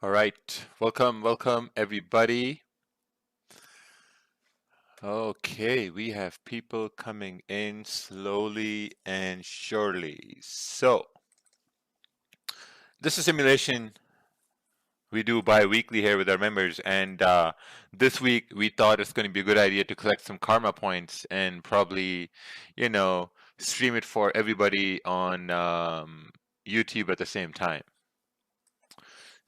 All right, welcome everybody. Okay, we have people coming in slowly and surely. So, this is simulation we do bi-weekly here with our members, and this week we thought it's going to be a good idea to collect some karma points and probably, you know, stream it for everybody on YouTube at the same time.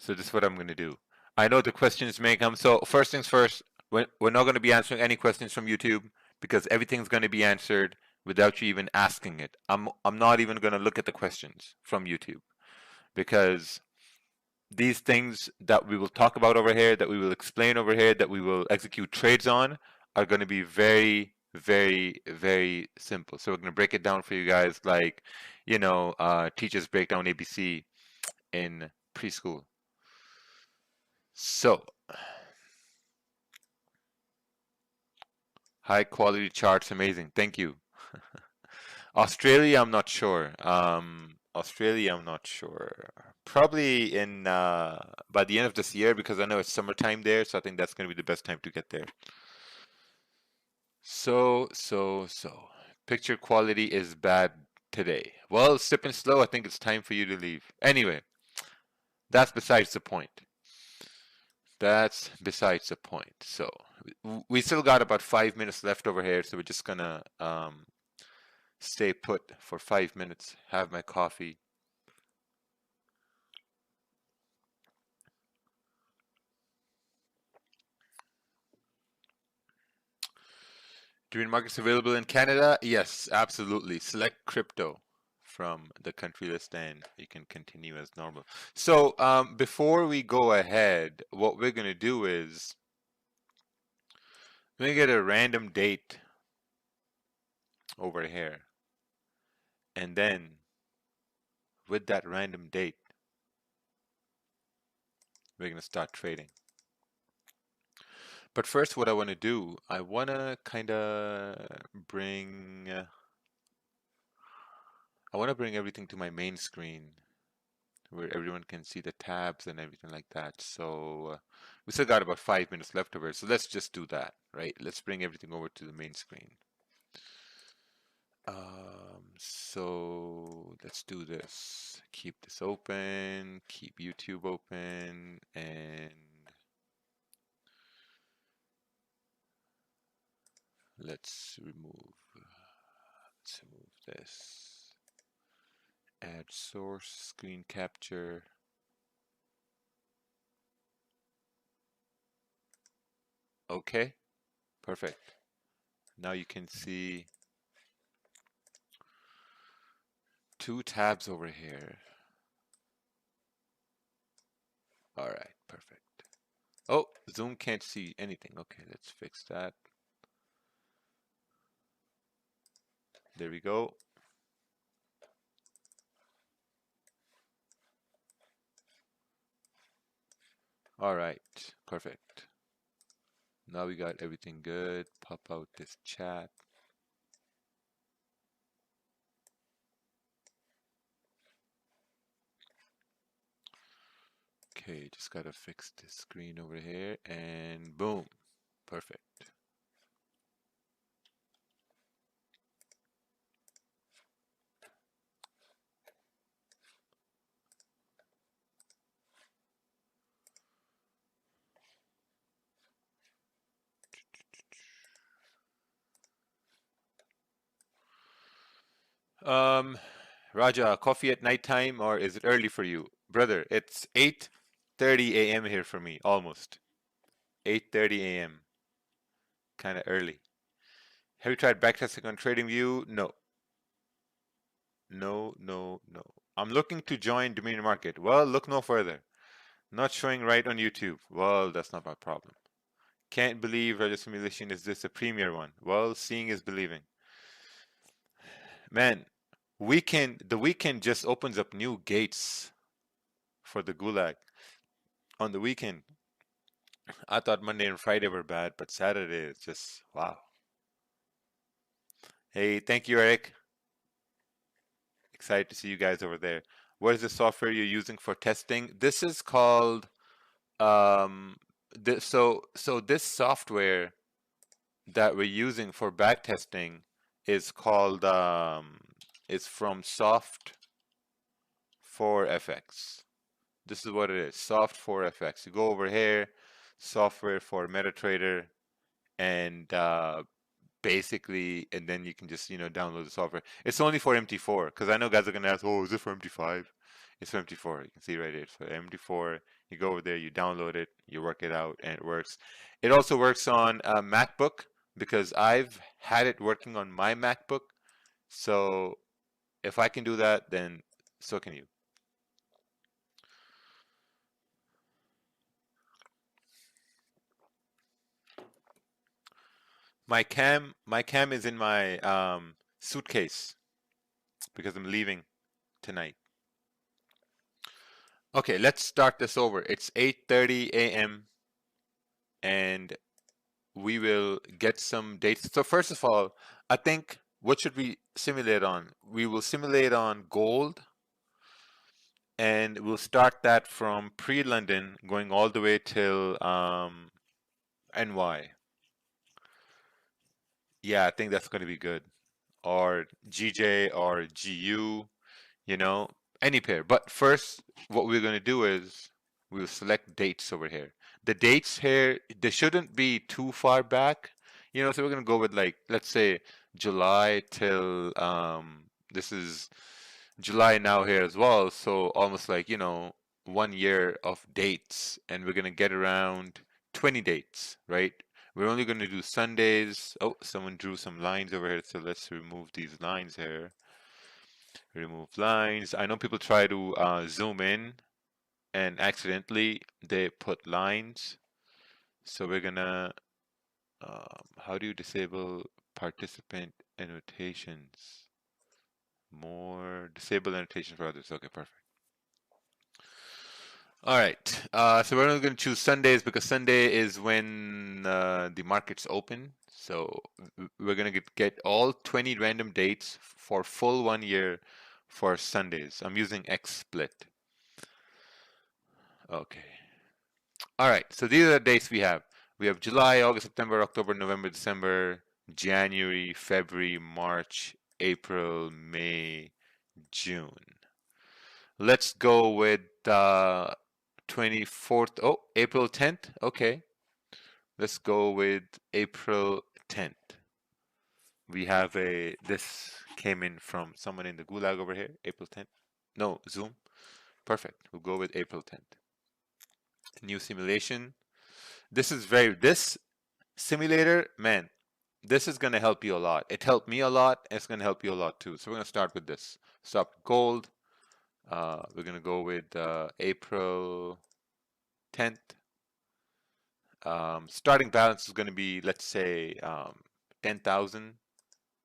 So this is what I'm going to do. I know the questions may come. So first things first, we're not going to be answering any questions from YouTube because everything's going to be answered without you even asking it. I'm not even going to look at the questions from YouTube because these things that we will talk about over here, that we will explain over here, that we will execute trades on are going to be very, very, very simple. So we're going to break it down for you guys like, teachers break down ABC in preschool. So, high quality charts, amazing. Thank you. Australia, I'm not sure. Australia, I'm not sure. Probably in by the end of this year because I know it's summertime there, so I think that's going to be the best time to get there. So. Picture quality is bad today. Well, sip and slow, I think it's time for you to leave. Anyway, that's besides the point. That's besides the point. So we still got about 5 minutes left over here, so we're just gonna stay put for 5 minutes, have my coffee. Green markets available in Canada? Yes, absolutely. Select crypto from the country list and you can continue as normal. So before we go ahead, what we're going to do is we're going to get a random date over here. And then with that random date, we're going to start trading. But first, what I want to do, I want to kind of bring everything to my main screen where everyone can see the tabs and everything like that. So we still got about 5 minutes left over. So let's just do that, right? Let's bring everything over to the main screen. So let's do this. Keep this open, keep YouTube open, and let's remove this. Add source, screen capture. Okay, perfect. Now you can see two tabs over here. All right, perfect. Oh, Zoom can't see anything. Okay, let's fix that. There we go. All right, perfect. Now we got everything good. Pop out this chat. Okay, just gotta fix this screen over here and boom, perfect. Raja, coffee at nighttime or is it early for you? Brother, it's 8:30 a.m. here for me, almost. 8:30 a.m. Kind of early. Have you tried backtesting on TradingView? No. No. I'm looking to join Dominion Market. Well, look no further. Not showing right on YouTube. Well, that's not my problem. Can't believe Raja Simulation is this a premier one. Well, seeing is believing. Man, the weekend just opens up new gates for the gulag. On the weekend, I thought Monday and Friday were bad, but Saturday is just wow. Hey, thank you, Eric. Excited to see you guys over there. What is the software you're using for testing? This is called So this software that we're using for back testing is called is from Soft for FX. This is what it is, Soft for FX. You go over here, software for MetaTrader, and basically, and then you can just download the software. It's only for MT4 because I know guys are gonna ask, oh, is it for MT5? It's for MT4. You can see right here. It's for MT4. You go over there, you download it, you work it out, and it works. It also works on a MacBook because I've had it working on my MacBook. So if I can do that, then so can you. My cam is in my suitcase because I'm leaving tonight. Okay, let's start this over. It's 8:30 a.m. and we will get some dates. So first of all, I think what should we simulate on? We will simulate on gold, and we'll start that from pre-London going all the way till NY. Yeah, I think that's going to be good. Or GJ or GU, you know, any pair. But first, what we're going to do is we'll select dates over here. The dates here, they shouldn't be too far back, so we're going to go with like, let's say July till, this is July now here as well. So almost like, 1 year of dates, and we're going to get around 20 dates, right? We're only going to do Sundays. Oh, someone drew some lines over here. So let's remove these lines here. Remove lines. I know people try to zoom in and accidentally they put lines. So we're gonna, how do you disable participant annotations? More disable annotations for others. Okay, perfect. All right. So we're only going to choose Sundays because Sunday is when the market's open. So we're going to get all 20 random dates for full 1 year for Sundays. I'm using XSplit. Okay. All right. So these are the dates we have. We have July, August, September, October, November, December, January, February, March, April, May, June. Let's go with 24th. Oh, April 10th. Okay. Let's go with April 10th. We have this came in from someone in the Gulag over here. April 10th. No, Zoom. Perfect. We'll go with April 10th. New simulation. This simulator, man, this is going to help you a lot. It helped me a lot, and it's going to help you a lot too. So we're going to start with this. Stop gold. We're going to go with April 10th. Starting balance is going to be, let's say, 10,000.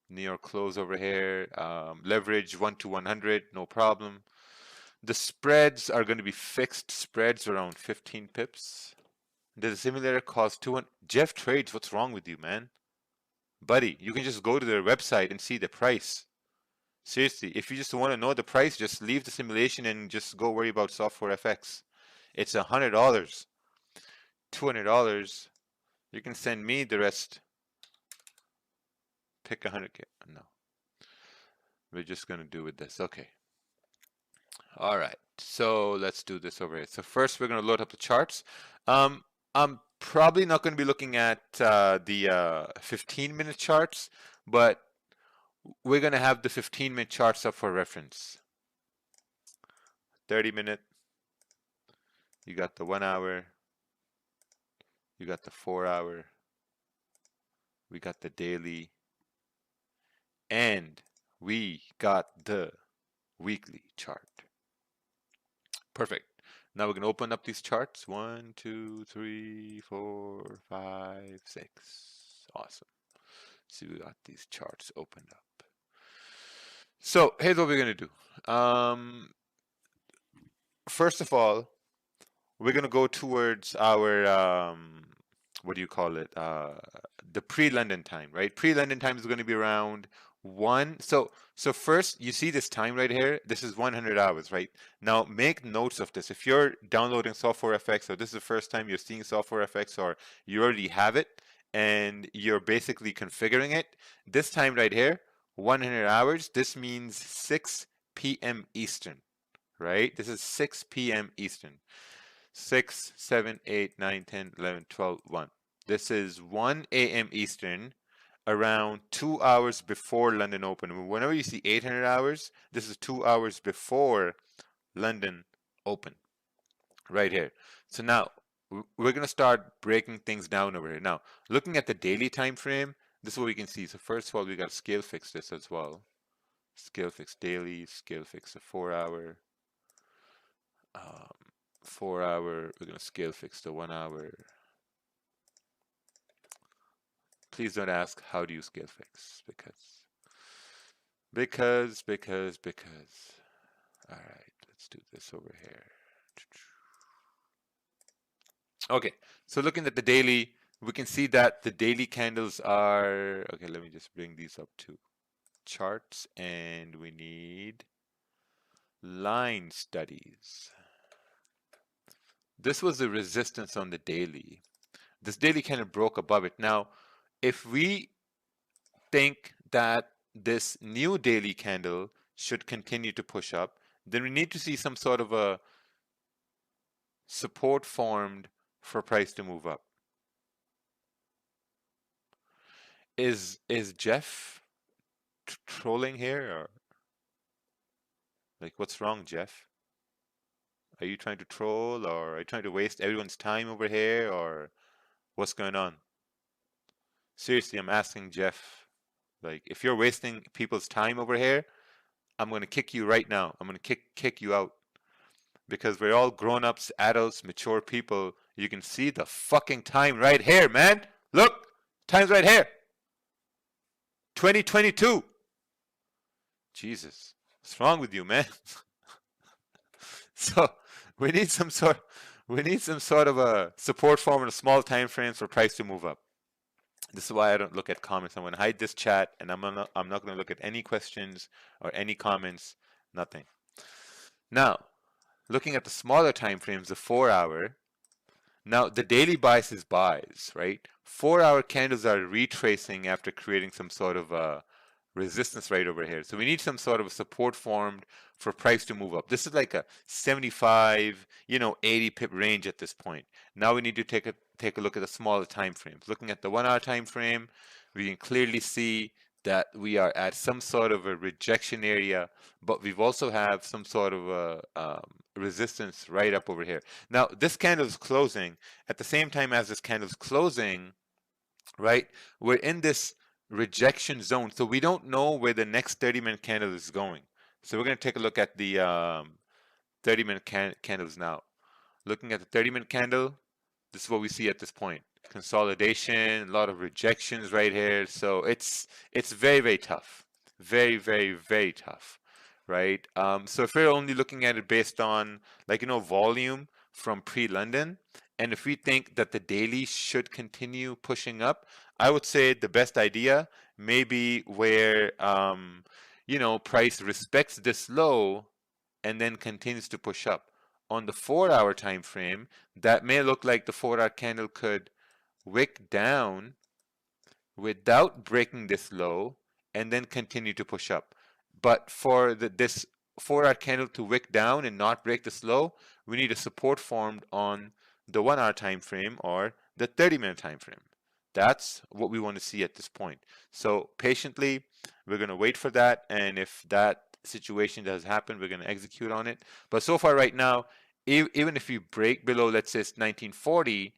New York close over here. Leverage 1 to 100, no problem. The spreads are going to be fixed spreads around 15 pips. Does the simulator cost 200? Jeff Trades, what's wrong with you, man? Buddy, you can just go to their website and see the price. Seriously, if you just want to know the price, just leave the simulation and just go worry about software FX. It's $100, $200. You can send me the rest. Pick 100K. No, we're just gonna do with this. Okay. All right. So let's do this over here. So first, we're gonna load up the charts. I'm probably not going to be looking at the 15-minute charts, but we're going to have the 15-minute charts up for reference. 30-minute, you got the 1 hour, you got the 4 hour, we got the daily, and we got the weekly chart. Perfect. Now we're going to open up these charts. 1, 2, 3, 4, 5, 6. Awesome. See, we got these charts opened up. So here's what we're going to do. First of all, we're going to go towards our, what do you call it? The pre-London time, right? Pre-London time is going to be around So first you see this time right here. This is 100 hours, right? Now make notes of this. If you're downloading Software FX, or this is the first time you're seeing Software FX, or you already have it and you're basically configuring it, this time right here, 100 hours, this means 6 p.m. Eastern, right? This is 6 p.m. Eastern. 6, 7, 8, 9, 10, 11, 12, 1. This is 1 a.m. Eastern, around 2 hours before London Open. Whenever you see 800 hours, this is 2 hours before London Open, right here. So now we're going to start breaking things down over here. Now, looking at the daily time frame, this is what we can see. So first of all, we got to scale fix this as well. Scale fix daily, scale fix the 4 hour. Um, 4 hour, we're going to scale fix the 1 hour. Please don't ask how do you scale fix, because. All right, let's do this over here. Okay, so looking at the daily, we can see that the daily candles are, okay, let me just bring these up to charts, and we need line studies. This was the resistance on the daily. This daily kind of broke above it. Now, if we think that this new daily candle should continue to push up, then we need to see some sort of a support formed for price to move up. Is Jeff trolling here, or like what's wrong, Jeff? Are you trying to troll, or are you trying to waste everyone's time over here, or what's going on? Seriously, I'm asking Jeff. Like, if you're wasting people's time over here, I'm gonna kick you right now. I'm gonna kick you out. Because we're all grown-ups, adults, mature people. You can see the fucking time right here, man. Look, time's right here. 2022. Jesus, what's wrong with you, man? So we need some sort of a support form in a small time frame for price to move up. This is why I don't look at comments. I'm going to hide this chat, and I'm not going to look at any questions or any comments. Nothing. Now, looking at the smaller time frames, the 4 hour. Now, the daily bias is buys, right? 4 hour candles are retracing after creating some sort of a resistance right over here. So we need some sort of a support formed for price to move up. This is like a 75, 80 pip range at this point. Now we need to take a look at the smaller time frames. Looking at the 1 hour time frame, we can clearly see that we are at some sort of a rejection area, but we've also have some sort of a resistance right up over here. Now, this candle is closing at the same time as this candle is closing, right? We're in this rejection zone, so we don't know where the next 30-minute candle is going. So we're going to take a look at the 30-minute candles now. Looking at the 30-minute candle, this is what we see at this point. Consolidation, a lot of rejections right here. So it's very, very tough. Very, very, very tough, right? So if we're only looking at it based on volume from pre-London, and if we think that the daily should continue pushing up, I would say the best idea may be where price respects this low and then continues to push up. On the 4 hour time frame, that may look like the 4 hour candle could wick down without breaking this low and then continue to push up. But for this 4 hour candle to wick down and not break this low, we need a support formed on the 1 hour time frame or the 30-minute time frame. That's what we want to see at this point. So patiently, we're going to wait for that, and if that situation does happen, we're going to execute on it. But so far right now, even if you break below, let's say it's 1940,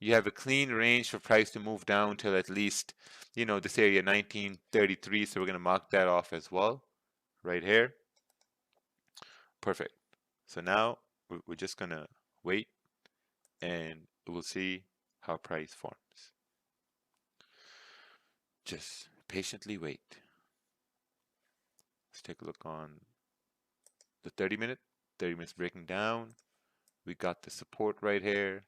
you have a clean range for price to move down till at least, this area 1933. So we're going to mark that off as well, right here. Perfect. So now we're just going to wait, and we'll see how price forms. Just patiently wait. Let's take a look on the 30-minute. 30 minutes breaking down. We got the support right here.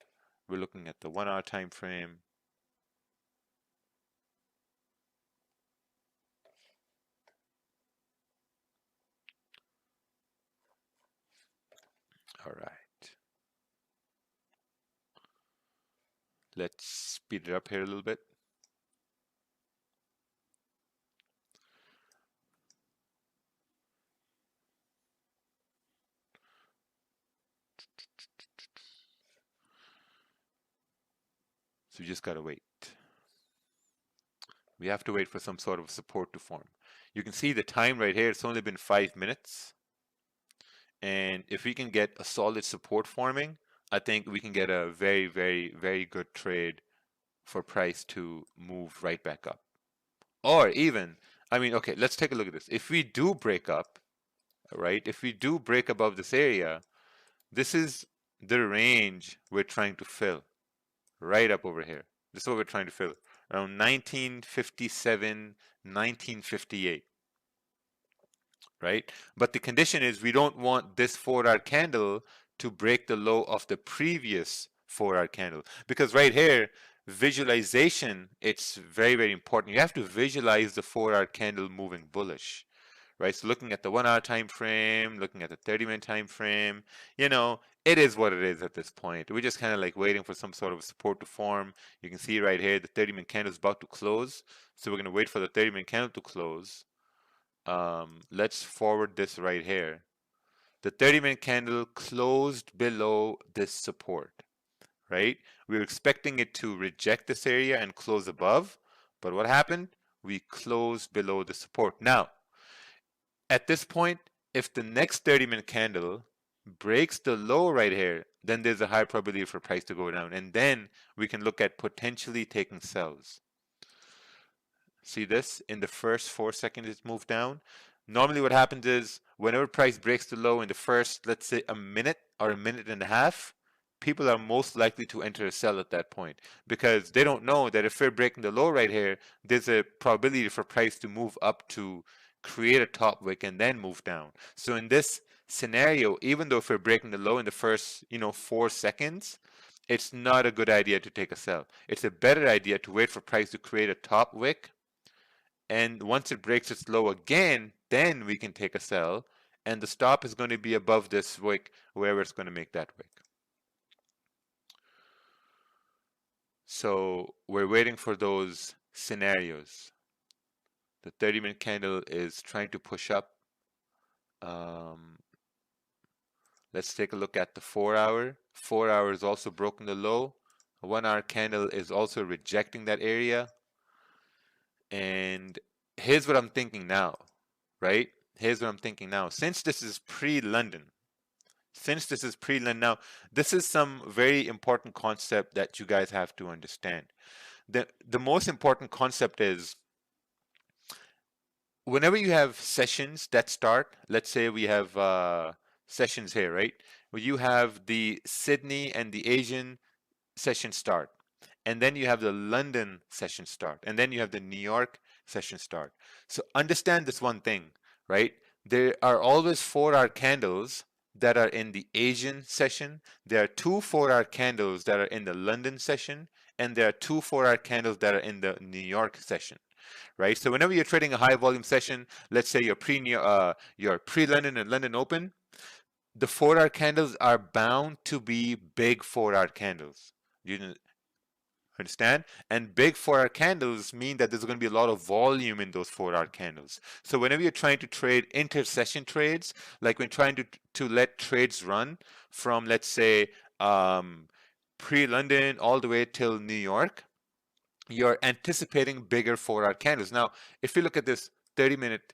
We're looking at the 1 hour time frame. All right. Let's speed it up here a little bit. So we just gotta wait. We have to wait for some sort of support to form. You can see the time right here, it's only been 5 minutes. And if we can get a solid support forming, I think we can get a very, very, very good trade for price to move right back up. Or even, I mean, okay, let's take a look at this. If we do break up, right, if we do break above this area, this is the range we're trying to fill right up over here. This is what we're trying to fill around 1957, 1958, right? But the condition is we don't want this 4-hour candle to break the low of the previous 4-hour candle, because right here, visualization, it's very, very important. You have to visualize the 4-hour candle moving bullish, right? So looking at the 1-hour time frame, looking at the 30-minute time frame, you know, it is what it is at this point. We're just kind of like waiting for some sort of support to form. You can see right here the 30-minute candle is about to close, so we're going to wait for the 30-minute candle to close. Let's forward this right here. The 30-minute candle closed below this support, right? We were expecting it to reject this area and close above, but what happened? We closed below the support. Now, at this point, if the next 30-minute candle breaks the low right here, then there's a high probability for price to go down, and then we can look at potentially taking sells. See this? In the first 4 seconds it's moved down. Normally what happens is whenever price breaks the low in the first, let's say a minute or a minute and a half, people are most likely to enter a sell at that point, because they don't know that if we're breaking the low right here, there's a probability for price to move up to create a top wick and then move down. So in this scenario, even though if we're breaking the low in the first 4 seconds, it's not a good idea to take a sell. It's a better idea to wait for price to create a top wick, and once it breaks its low again, then we can take a sell, and the stop is going to be above this wick, wherever it's going to make that wick. So we're waiting for those scenarios. The 30-minute candle is trying to push up. Let's take a look at the 4-hour. 4-hour is also broken the low. A 1-hour candle is also rejecting that area. And here's what I'm thinking now, right? Here's what I'm thinking now. Since this is pre-London, now, this is some very important concept that you guys have to understand. The most important concept is whenever you have sessions that start, let's say we have sessions here, right? Where you have the Sydney and the Asian session start, and then you have the London session start, and then you have the New York session start. So understand this one thing, right? There are always 4-hour candles that are in the Asian session. There are 2 4-hour candles that are in the London session, and there are 2 4-hour candles that are in the New York session, right? So whenever you're trading a high volume session, let's say your pre-London and London Open, the 4-hour candles are bound to be big 4-hour candles. You understand? And big 4-hour candles mean that there's going to be a lot of volume in those 4-hour candles. So whenever you're trying to trade inter-session trades, like when trying to let trades run from, let's say, pre-London all the way till New York, you're anticipating bigger 4-hour candles. Now, if you look at this 30-minute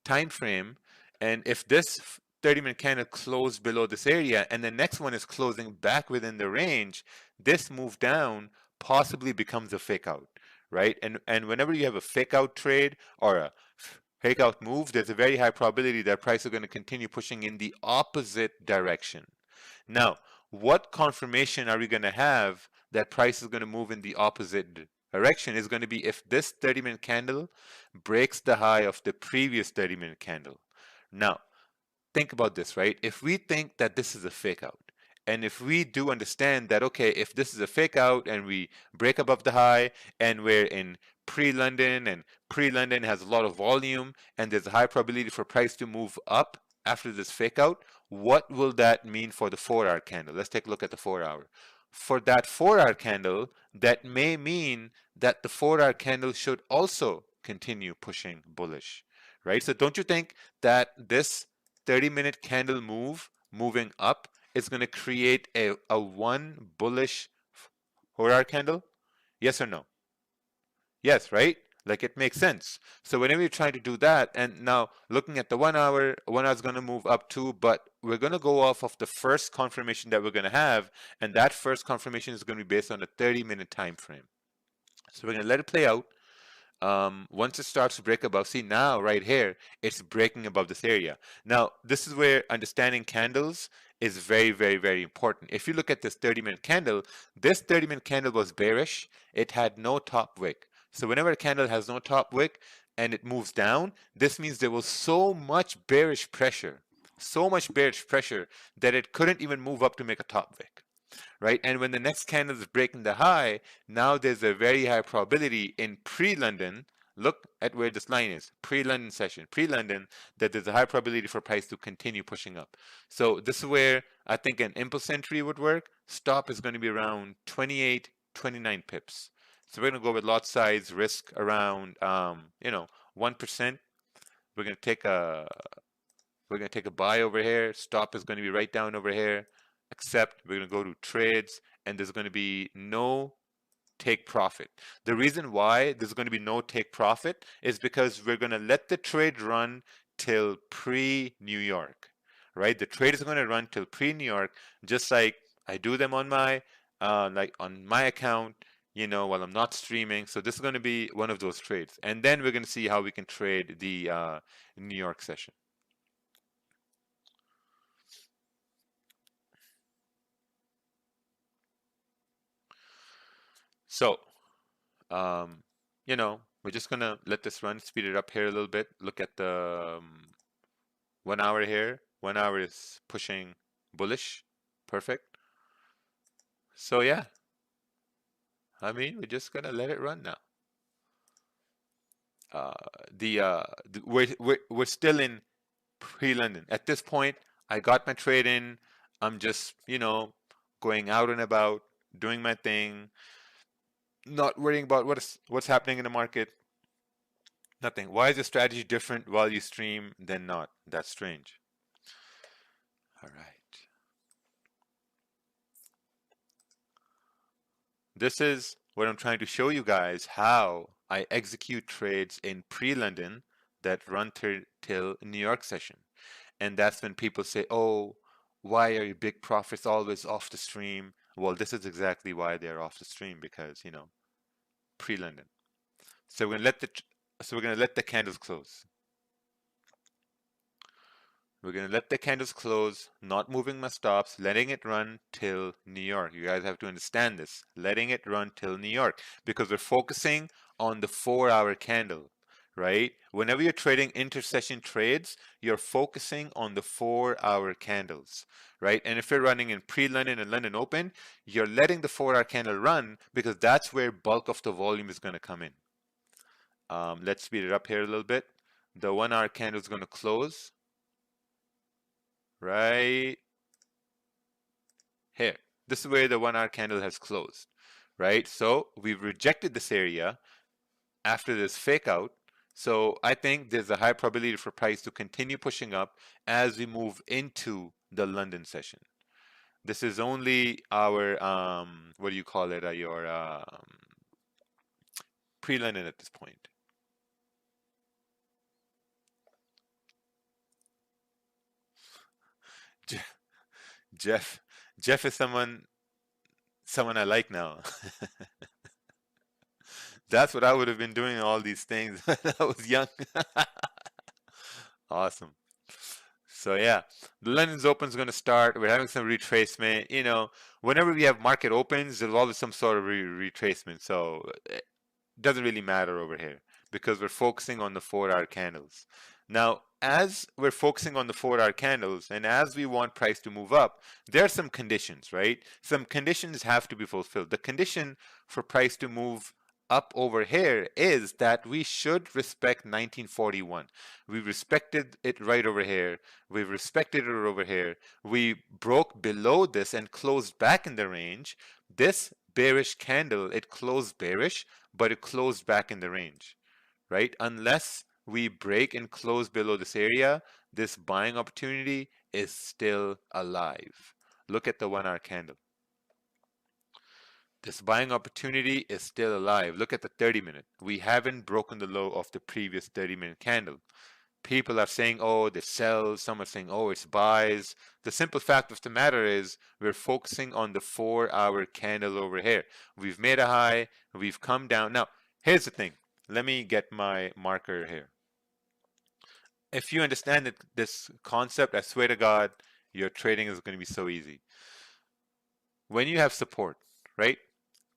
time frame, and if this 30-minute candle closed below this area and the next one is closing back within the range, this move down possibly becomes a fake out, right? And whenever you have a fake out trade or a fake out move, there's a very high probability that price is going to continue pushing in the opposite direction. Now, what confirmation are we going to have that price is going to move in the opposite direction is going to be if this 30-minute candle breaks the high of the previous 30-minute candle. Now, think about this, right? If we think that this is a fake out, and if we do understand that, okay, if this is a fake out and we break above the high and we're in pre-London and pre-London has a lot of volume and there's a high probability for price to move up after this fake out, what will that mean for the 4-hour candle? Let's take a look at the 4-hour. For that 4-hour candle, that may mean that the 4-hour candle should also continue pushing bullish, right? So don't you think that this 30-minute candle moving up is going to create a one bullish 4-hour candle? Yes or no? Yes, right? Like it makes sense. So whenever you're trying to do that, and now looking at the 1 hour, 1 hour is going to move up too, but we're going to go off of the first confirmation that we're going to have, and that first confirmation is going to be based on a 30-minute time frame. So we're going to let it play out. Once it starts to break above, see now right here, it's breaking above this area. Now, this is where understanding candles is very, very, very important. If you look at this 30-minute candle, this 30-minute candle was bearish. It had no top wick. So whenever a candle has no top wick and it moves down, this means there was so much bearish pressure that it couldn't even move up to make a top wick. Right? And when the next candle is breaking the high, now there's a very high probability in pre-London, look at where this line is, pre-London session, pre-London, that there's a high probability for price to continue pushing up. So this is where I think an impulse entry would work. Stop is going to be around 28, 29 pips. So we're going to go with lot size risk around, 1%. We're going to take a buy over here. Stop is going to be right down over here. Accept, we're going to go to trades, and there's going to be no take profit. The reason why there's going to be no take profit is because we're going to let the trade run till pre-New York, right? The trade is going to run till pre-New York, just like I do them on my account, while I'm not streaming. So this is going to be one of those trades, and then we're going to see how we can trade the New York session. So, we're just gonna let this run, speed it up here a little bit. Look at the 1 hour here. 1 hour is pushing bullish. Perfect. So yeah, we're just gonna let it run now. We're still in pre-London. At this point, I got my trade in. I'm just, going out and about, doing my thing, not worrying about what's happening in the market. Nothing. Why is your strategy different while you stream than not? That's strange. All right. This is what I'm trying to show you guys, how I execute trades in pre-London that run till New York session. And that's when people say, oh, why are your big profits always off the stream? Well, this is exactly why they're off the stream, because, pre-London. So we're gonna let the candles close. We're gonna let the candles close, not moving my stops, letting it run till New York. You guys have to understand this. Letting it run till New York, because we're focusing on the 4-hour candle, right? Whenever you're trading intersession trades, you're focusing on the 4-hour candles, right? And if you're running in pre-London and London Open, you're letting the 4-hour candle run because that's where bulk of the volume is going to come in. Let's speed it up here a little bit. The 1-hour candle is going to close right here. This is where the 1-hour candle has closed, right? So we've rejected this area after this fake out. So I think there's a high probability for price to continue pushing up as we move into the London session. This is only our what do you call it? Your pre-London at this point. Jeff is someone I like now. That's what I would have been doing all these things when I was young. Awesome. So yeah, the London's Open is going to start. We're having some retracement. Whenever we have market opens, there's always some sort of retracement. So it doesn't really matter over here because we're focusing on the 4-hour candles. Now, as we're focusing on the 4-hour candles and as we want price to move up, there are some conditions, right? Some conditions have to be fulfilled. The condition for price to move up over here is that we should respect 1941. We respected it right over here. We respected it over here. We broke below this and closed back in the range. This bearish candle, it closed bearish, but it closed back in the range, right? Unless we break and close below this area, this buying opportunity is still alive. Look at the 1-hour candle. This buying opportunity is still alive. Look at the 30-minute. We haven't broken the low of the previous 30-minute candle. People are saying, oh, they sell. Some are saying, oh, it's buys. The simple fact of the matter is we're focusing on the 4-hour candle over here. We've made a high. We've come down. Now, here's the thing. Let me get my marker here. If you understand this concept, I swear to God, your trading is going to be so easy. When you have support, right?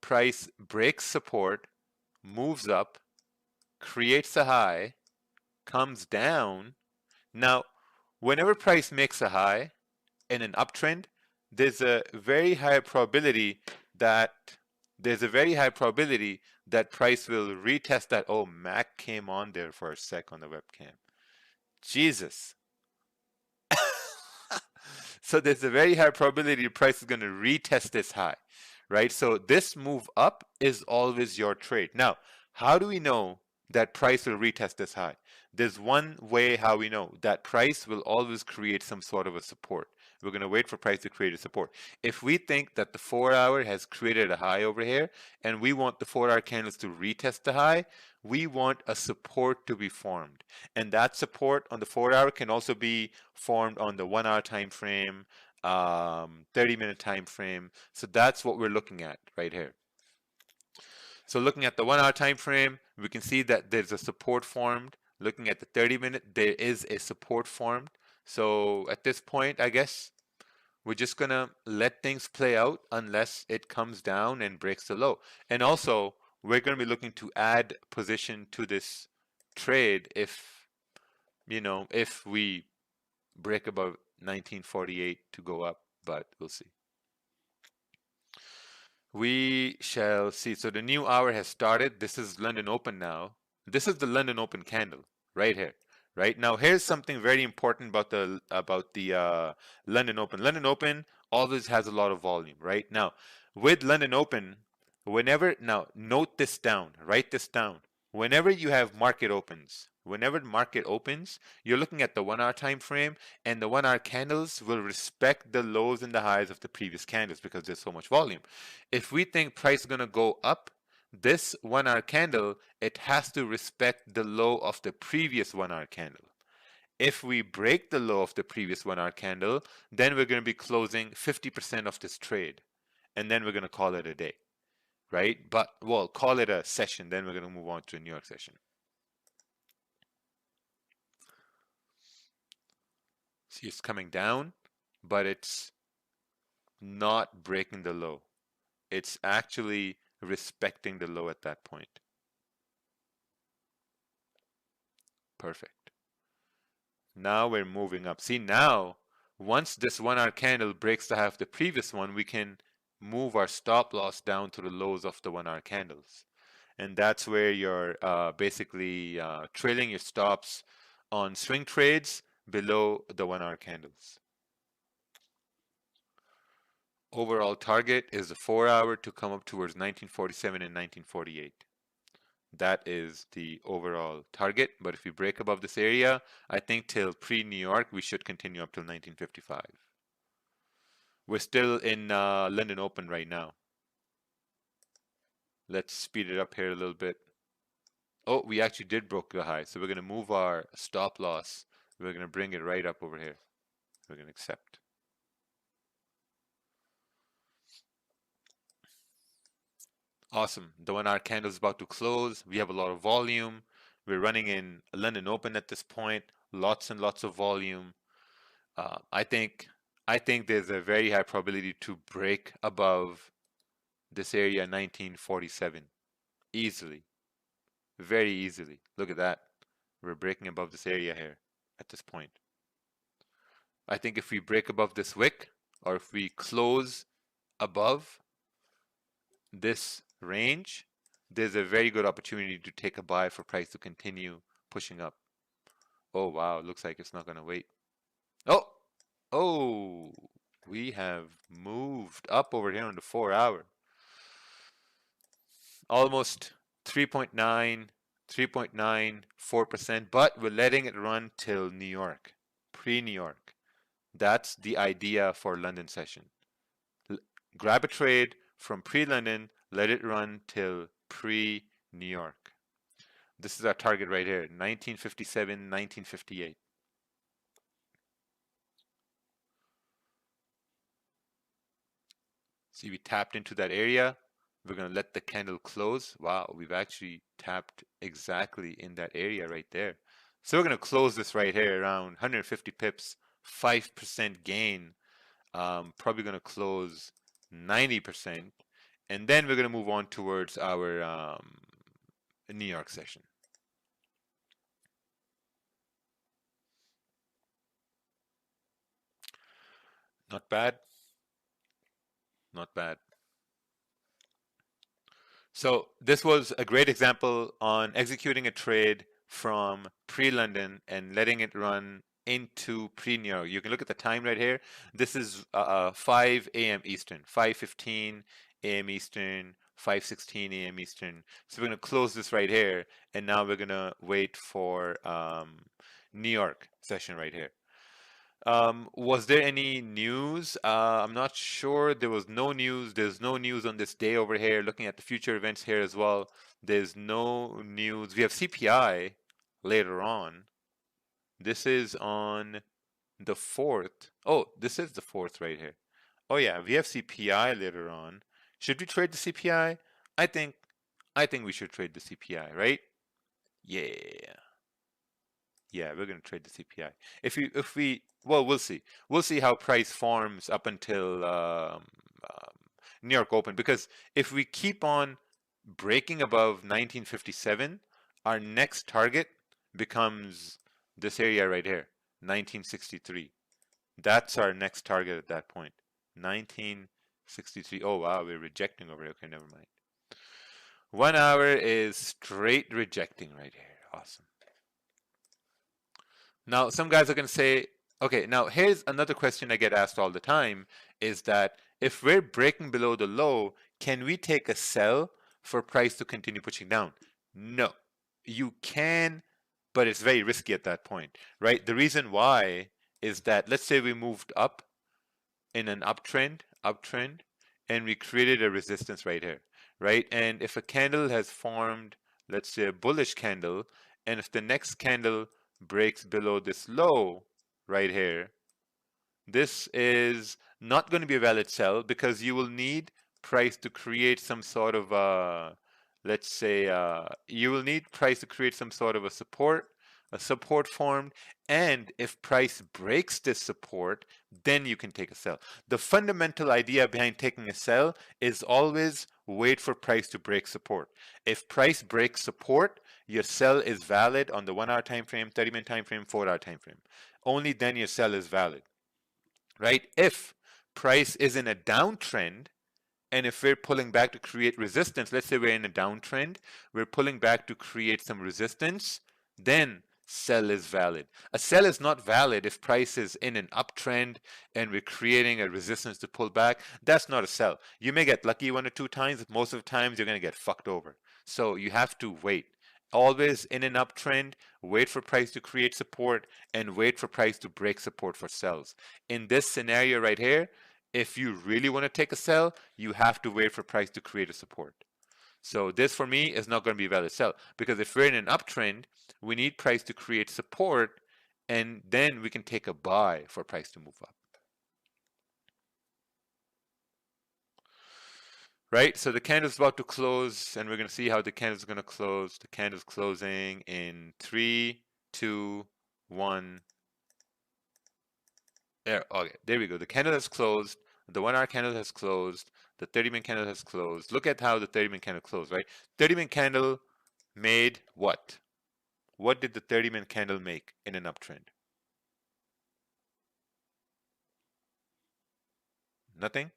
Price breaks support, moves up, creates a high, comes down. Now, whenever price makes a high in an uptrend, there's a very high probability that price will retest that. Oh, Mac came on there for a sec on the webcam. Jesus. So there's a very high probability the price is going to retest this high, right? So this move up is always your trade. Now, how do we know that price will retest this high? There's one way how we know that price will always create some sort of a support. We're going to wait for price to create a support. If we think that the 4-hour has created a high over here and we want the 4-hour candles to retest the high, we want a support to be formed. And that support on the 4-hour can also be formed on the 1-hour time frame, 30-minute time frame. So that's what we're looking at right here. So looking at the 1-hour time frame, we can see that there's a support formed. Looking at the 30-minute, there is a support formed. So at this point, I guess we're just going to let things play out unless it comes down and breaks the low. And also, we're going to be looking to add position to this trade if we break above 1948 to go up, but we'll see. We shall see. So the new hour has started. This is London Open now. This is the London Open candle right here. Right now, here's something very important about the London Open. London Open always has a lot of volume, right? Now, with London Open, note this down, write this down. Whenever you have market opens, you're looking at the 1-hour time frame, and the 1-hour candles will respect the lows and the highs of the previous candles because there's so much volume. If we think price is going to go up, this 1-hour candle, it has to respect the low of the previous 1-hour candle. If we break the low of the previous 1-hour candle, then we're going to be closing 50% of this trade. And then we're going to call it a day, right? But, well, call it a session. Then we're going to move on to a New York session. See, it's coming down, but it's not breaking the low. It's actually respecting the low at that point. Perfect. Now we're moving up. See, now, once this 1-hour candle breaks the high of the previous one, we can move our stop loss down to the lows of the 1-hour candles. And that's where you're basically trailing your stops on swing trades below the 1-hour candles. Overall target is the 4-hour to come up towards 1947 and 1948. That is the overall target. But if we break above this area, I think till pre-New York, we should continue up till 1955. We're still in London Open right now. Let's speed it up here a little bit. Oh, we actually did broke the high. So we're going to move our stop loss. We're going to bring it right up over here. We're going to accept. Awesome. The 1-hour candle is about to close. We have a lot of volume. We're running in London Open at this point. Lots and lots of volume. I think there's a very high probability to break above this area 1947 easily. Very easily. Look at that. We're breaking above this area here at this point. I think if we break above this wick, or if we close above this range, there's a very good opportunity to take a buy for price to continue pushing up. Oh wow, looks like it's not gonna wait. Oh, oh, we have moved up over here on the 4 hour. Almost 3.9, 3.94%, but we're letting it run till New York, pre-New York. That's the idea for London session. Grab a trade from pre-London, let it run till pre-New York. This is our target right here, 1957, 1958. See, we tapped into that area. We're going to let the candle close. Wow, we've actually tapped exactly in that area right there. So we're going to close this right here around 150 pips, 5% gain. Probably going to close 90%. And then we're going to move on towards our New York session. Not bad. Not bad. So this was a great example on executing a trade from pre-London and letting it run into pre-New York. You can look at the time right here. This is 5 a.m. Eastern, 5:15 a.m. Eastern, 5:16 a.m. Eastern. So we're going to close this right here, and now we're going to wait for New York session right here. Was there any news? I'm not sure. There was no news. There's no news on this day over here. Looking at the future events here as well, there's no news. We have CPI later on. This is on the 4th. Oh, this is the 4th right here. Oh yeah, we have CPI later on. Should we trade the CPI? I think we should trade the CPI, right? Yeah. Yeah, we're gonna trade the CPI. If we well, we'll see. We'll see how price forms up until New York Open, because if we keep on breaking above 1957, our next target becomes this area right here, 1963. That's our next target at that point. 1963. Oh wow, we're rejecting over here. Okay, never mind. 1 hour is straight rejecting right here. Awesome. Now, some guys are going to say, okay, now here's another question I get asked all the time is that if we're breaking below the low, can we take a sell for price to continue pushing down? No, you can, but it's very risky at that point, right? The reason why is that let's say we moved up in an uptrend, and we created a resistance right here, right? And if a candle has formed, let's say a bullish candle, and if the next candle breaks below this low right here, this is not going to be a valid sell because you will need price to create some sort of let's say you will need price to create some sort of a support formed, and if price breaks this support, then you can take a sell. The fundamental idea behind taking a sell is always wait for price to break support. If price breaks support, your sell is valid on the 1 hour time frame, 30-minute time frame, 4 hour time frame. Only then your sell is valid, right? If price is in a downtrend, and if we're pulling back to create resistance, let's say we're in a downtrend, we're pulling back to create some resistance, then sell is valid. A sell is not valid if price is in an uptrend and we're creating a resistance to pull back. That's not a sell. You may get lucky 1 or 2 times, but most of the times you're going to get fucked over. So you have to wait. Always in an uptrend, wait for price to create support and wait for price to break support for sells. In this scenario right here, if you really want to take a sell, you have to wait for price to create a support. So this for me is not going to be a valid sell, because if we're in an uptrend, we need price to create support, and then we can take a buy for price to move up. Right? So the candle's about to close, and we're going to see how the candle's going to close. The candle's closing in 3, 2, 1. There, okay, there we go. The candle has closed. The 1 hour candle has closed. The 30-minute candle has closed. Look at how the 30-minute candle closed, right? 30-minute candle made what? What did the 30-minute candle make in an uptrend? Nothing?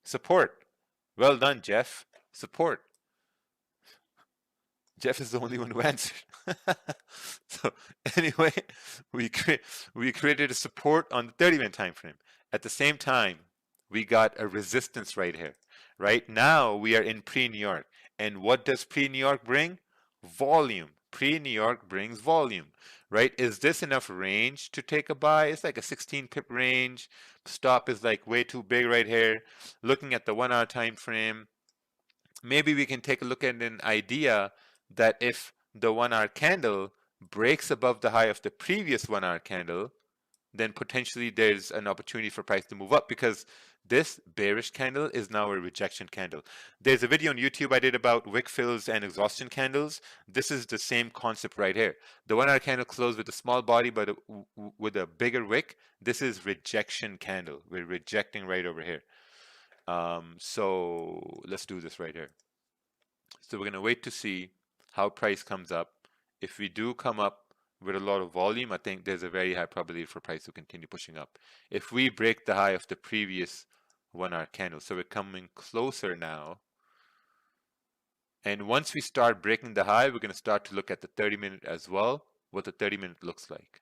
Support. Well done, Jeff. Support. Jeff is the only one who answered. So anyway, we cre we created a support on the 30-minute time frame. At the same time, we got a resistance right here. Right now, we are in pre-New York. And what does pre-New York bring? Volume. Pre-New York brings volume, right? Is this enough range to take a buy? It's like a 16 pip range. Stop is like way too big right here. Looking at the 1 hour time frame, maybe we can take a look at an idea that if the 1 hour candle breaks above the high of the previous 1 hour candle, then potentially there's an opportunity for price to move up, because this bearish candle is now a rejection candle. There's a video on YouTube I did about wick fills and exhaustion candles. This is the same concept right here. The 1 hour candle closed with a small body but with a bigger wick. This is rejection candle. We're rejecting right over here. So let's do this right here. So we're going to wait to see how price comes up. If we do come up with a lot of volume, I think there's a very high probability for price to continue pushing up. If we break the high of the previous 1 hour candle, so we're coming closer now. And once we start breaking the high, we're going to start to look at the 30-minute as well, what the 30-minute looks like.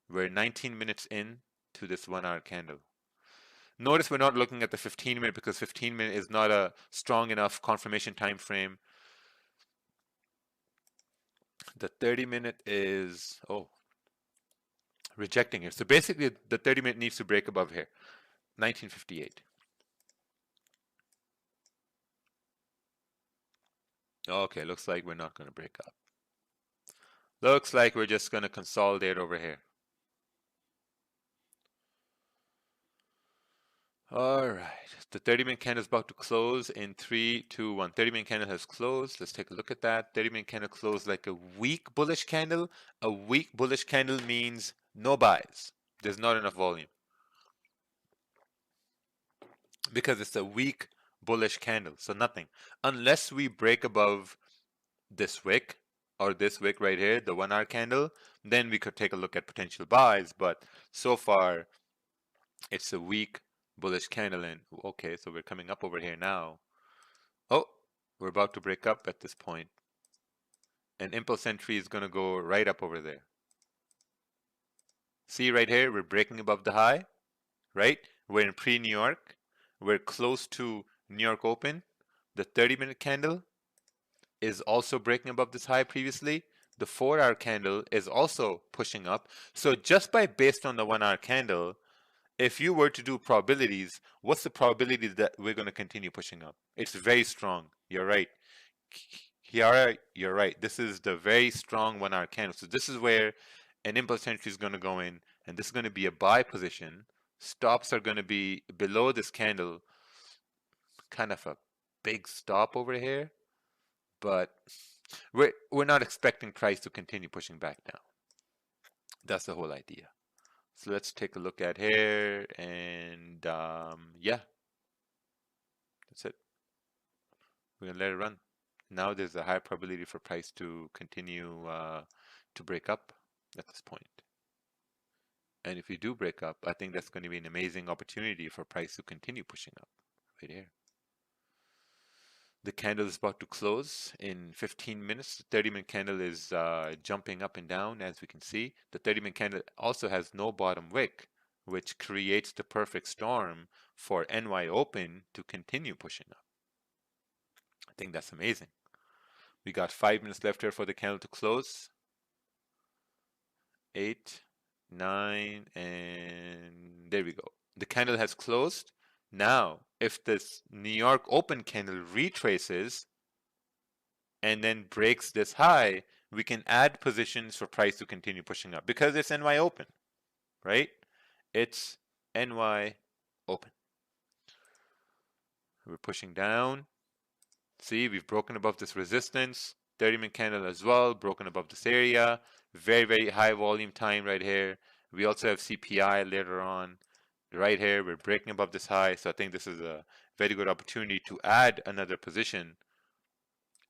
We're 19 minutes in to this 1 hour candle. Notice we're not looking at the 15-minute because 15-minute is not a strong enough confirmation time frame. The 30-minute is, rejecting here. So basically the 30-minute needs to break above here, 1958. Okay, looks like we're not going to break up. Looks like we're just going to consolidate over here. All right, the 30-minute candle is about to close in 3, 2, 1. 30-minute candle has closed. Let's take a look at that. 30-minute candle closed like a weak bullish candle. A weak bullish candle means no buys. There's not enough volume because it's a weak bullish candle. So nothing. Unless we break above this wick or this wick right here, the 1 hour candle, then we could take a look at potential buys. But so far, it's a weak bullish candle. And okay, so we're coming up over here now. Oh, we're about to break up at this point. And impulse entry is going to go right up over there. See right here, we're breaking above the high, right? We're in pre-New York. We're close to New York open. The 30-minute candle is also breaking above this high previously. The 4-hour candle is also pushing up. So just based on the 1 hour candle, if you were to do probabilities, what's the probability that we're going to continue pushing up? It's very strong. You're right. Kiara, you're right. This is the very strong 1 hour candle. So this is where an impulse entry is going to go in, and this is going to be a buy position. Stops are going to be below this candle, kind of a big stop over here, but we're not expecting price to continue pushing back down. That's the whole idea. So let's take a look at here, and yeah, that's it. We're gonna let it run. Now there's a high probability for price to continue to break up at this point. And if we do break up, I think that's going to be an amazing opportunity for price to continue pushing up right here. The candle is about to close in 15 minutes. The 30-minute candle is jumping up and down, as we can see. The 30-minute candle also has no bottom wick, which creates the perfect storm for NY Open to continue pushing up. I think that's amazing. We got 5 minutes left here for the candle to close. 8, 9, and there we go. The candle has closed. Now, if this New York Open candle retraces and then breaks this high, we can add positions for price to continue pushing up because it's NY Open, right? It's NY Open. We're pushing down. See, we've broken above this resistance. 30-minute candle as well, broken above this area. Very, very high volume time right here. We also have CPI later on. Right here, we're breaking above this high, so I think this is a very good opportunity to add another position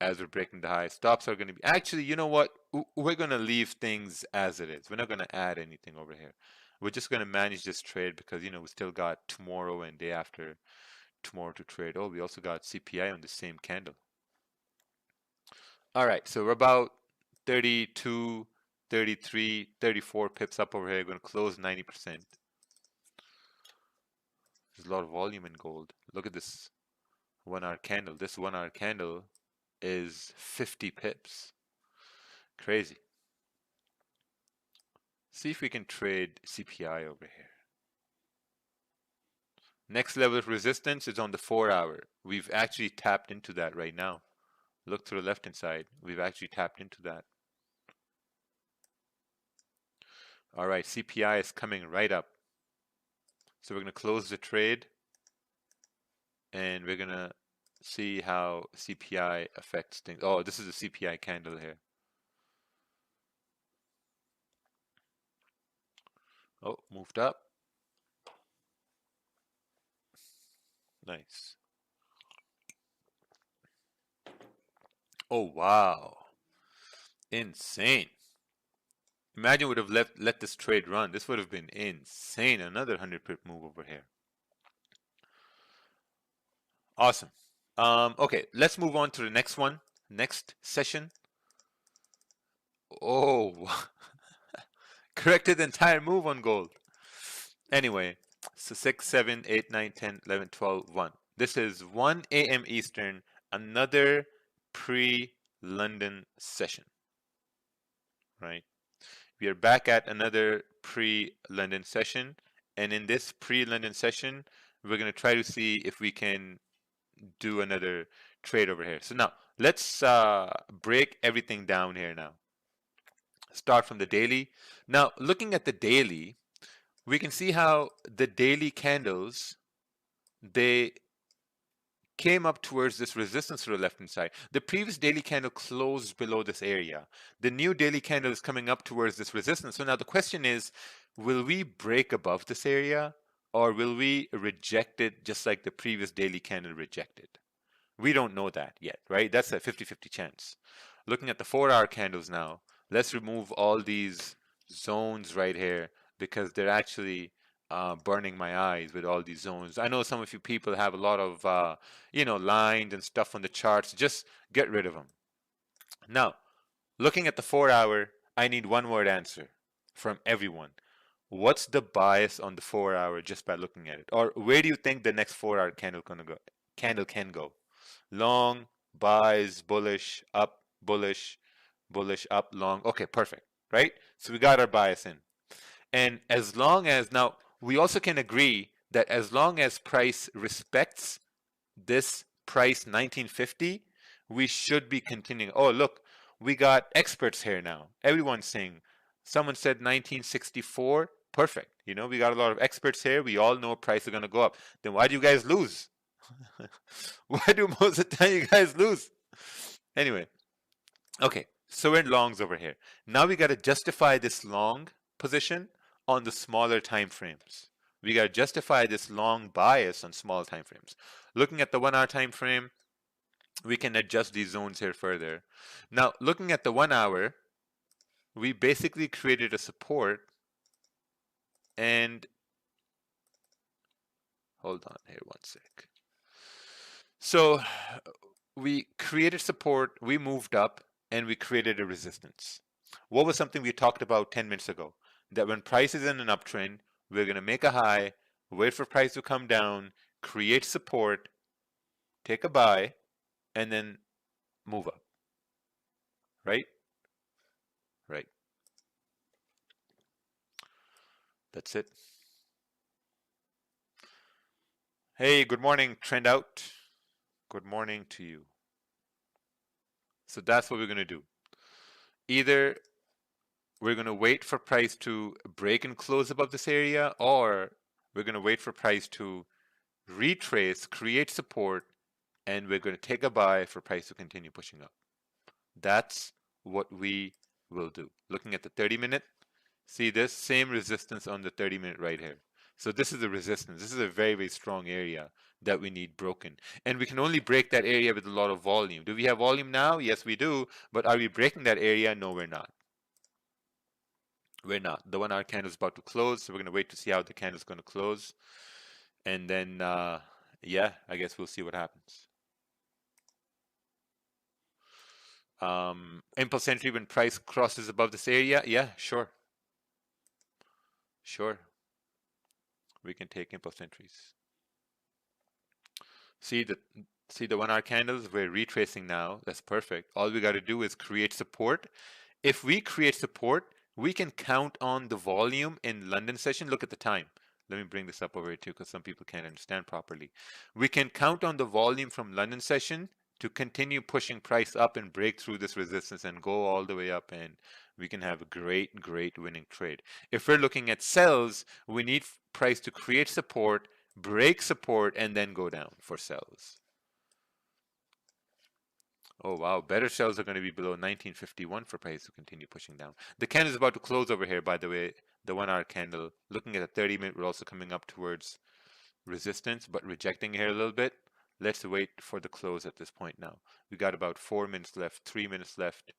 as we're breaking the high. Stops are going to be, actually, you know what? We're going to leave things as it is. We're not going to add anything over here. We're just going to manage this trade because, you know, we still got tomorrow and day after tomorrow to trade. Oh, we also got CPI on the same candle. All right, so we're about 32, 33, 34 pips up over here. Going to close 90%. There's a lot of volume in gold. Look at this 1 hour candle. This 1 hour candle is 50 pips. Crazy. See if we can trade CPI over here. Next level of resistance is on the 4 hour. We've actually tapped into that right now. Look to the left hand side. We've actually tapped into that. All right, CPI is coming right up. So we're going to close the trade and we're going to see how CPI affects things. Oh, this is a CPI candle here. Oh, moved up. Nice. Oh, wow. Insane. Imagine would have let this trade run. This would have been insane. Another 100 pip move over here. Awesome. Okay, let's move on to the next one. Next session. Oh, corrected the entire move on gold. Anyway, so 6, 7, 8, 9, 10, 11, 12, 1. This is 1 a.m. Eastern, another pre-London session, right? We are back at another pre-London session, and in this pre-London session, we're going to try to see if we can do another trade over here. So now, let's break everything down here now. Start from the daily. Now, looking at the daily, we can see how the daily candles, they came up towards this resistance to the left hand side. The previous daily candle closed below this area. The new daily candle is coming up towards this resistance. So now the question is, will we break above this area or will we reject it just like the previous daily candle rejected? We don't know that yet, right? That's a 50-50 chance. Looking at the 4-hour candles now, let's remove all these zones right here because they're actually burning my eyes with all these zones. I know some of you people have a lot of, lines and stuff on the charts. Just get rid of them. Now, looking at the 4-hour, I need one word answer from everyone. What's the bias on the 4-hour just by looking at it? Or where do you think the next 4-hour candle gonna go? Candle can go. Long, buys, bullish, up, bullish, bullish, up, long. Okay, perfect, right? So we got our bias in. And as long as, now, we also can agree that as long as price respects this price 1950, we should be continuing. Oh, look, we got experts here now. Everyone's saying, someone said 1964, perfect. We got a lot of experts here. We all know price is going to go up. Then why do you guys lose? Why do most of the time you guys lose? Anyway, okay, so we're in longs over here. Now we got to justify this long position on the smaller time frames. We got to justify this long bias on small time frames. Looking at the 1 hour time frame, we can adjust these zones here further. Now, looking at the 1 hour, we basically created a support and hold on here one sec. So we created support, we moved up, and we created a resistance. What was something we talked about 10 minutes ago? That when price is in an uptrend, we're going to make a high, wait for price to come down, create support, take a buy, and then move up. Right? Right. That's it. Hey, good morning, trend out. Good morning to you. So that's what we're going to do. Either we're going to wait for price to break and close above this area, or we're going to wait for price to retrace, create support, and we're going to take a buy for price to continue pushing up. That's what we will do. Looking at the 30-minute, see this same resistance on the 30-minute right here. So this is a resistance. This is a very, very strong area that we need broken. And we can only break that area with a lot of volume. Do we have volume now? Yes, we do. But are we breaking that area? No, we're not. We're not. The 1 hour candle is about to close, so we're going to wait to see how the candle is going to close. And then, yeah, I guess we'll see what happens. Impulse entry when price crosses above this area. Yeah, sure. Sure. We can take impulse entries. See the 1 hour candles? We're retracing now. That's perfect. All we got to do is create support. If we create support, we can count on the volume in London session. Look at the time. Let me bring this up over here too, because some people can't understand properly. We can count on the volume from London session to continue pushing price up and break through this resistance and go all the way up, and we can have a great winning trade. If we're looking at sells, we need price to create support, break support, and then go down for sells. Oh wow, better sells are going to be below 1951 for price to continue pushing down. The candle is about to close over here, by the way, the 1 hour candle. Looking at the 30-minute, we're also coming up towards resistance, but rejecting here a little bit. Let's wait for the close at this point now. We got about 4 minutes left, 3 minutes left,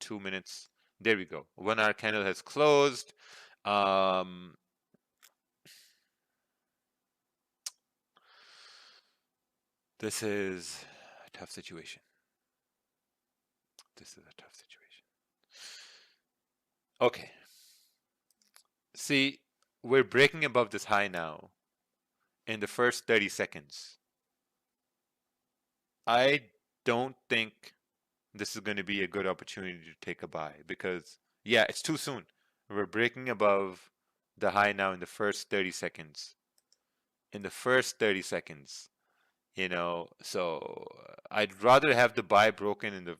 2 minutes. There we go. 1 hour candle has closed. This is a tough situation. This is a tough situation. Okay. See, we're breaking above this high now in the first 30 seconds. I don't think this is going to be a good opportunity to take a buy because, yeah, it's too soon. We're breaking above the high now in the first 30 seconds. In the first 30 seconds, you know, so I'd rather have the buy broken in the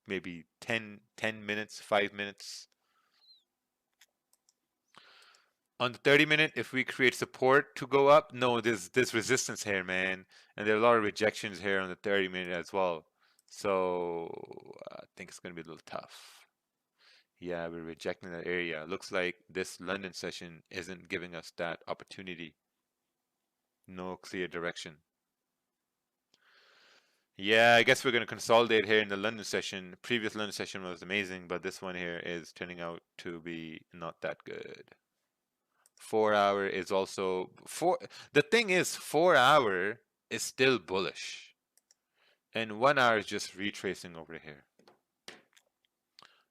maybe 10 minutes, 5 minutes. On the 30-minute, if we create support to go up, no, there's resistance here, man. And there are a lot of rejections here on the 30-minute as well. So I think it's going to be a little tough. Yeah, we're rejecting that area. Looks like this London session isn't giving us that opportunity. No clear direction. Yeah, I guess we're going to consolidate here in the London session. Previous London session was amazing, but this one here is turning out to be not that good. 4 hour is also the thing is 4 hour is still bullish. And 1 hour is just retracing over here.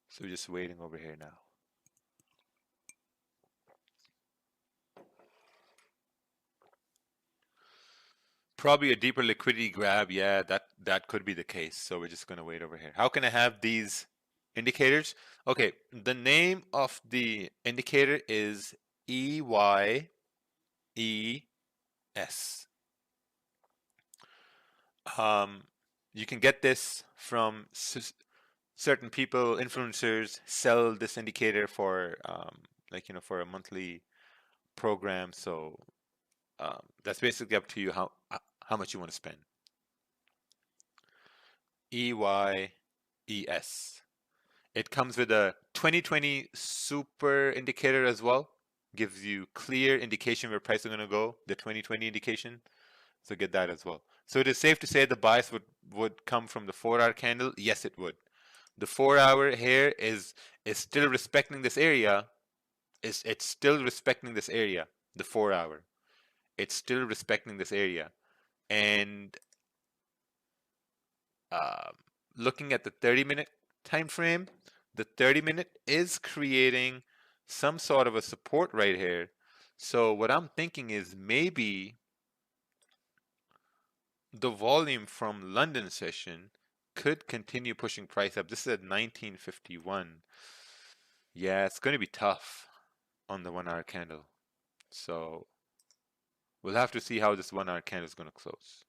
So we're just waiting over here now. Probably a deeper liquidity grab. Yeah, that could be the case. So we're just going to wait over here. How can I have these indicators? Okay, the name of the indicator is EYES. You can get this from certain people, influencers, sell this indicator for for a monthly program. So that's basically up to you how much you want to spend. EYES. It comes with a 2020 super indicator as well. Gives you clear indication where price is going to go, the 2020 indication. So get that as well. So it is safe to say the bias would come from the 4 hour candle. Yes, it would. The 4 hour here is still respecting this area. It's still respecting this area. The 4 hour. It's still respecting this area. And looking at the 30-minute time frame, the 30-minute is creating some sort of a support right here. So what I'm thinking is maybe the volume from London session could continue pushing price up. This is at 1951. Yeah, it's going to be tough on the 1 hour candle. So we'll have to see how this 1 hour candle is going to close.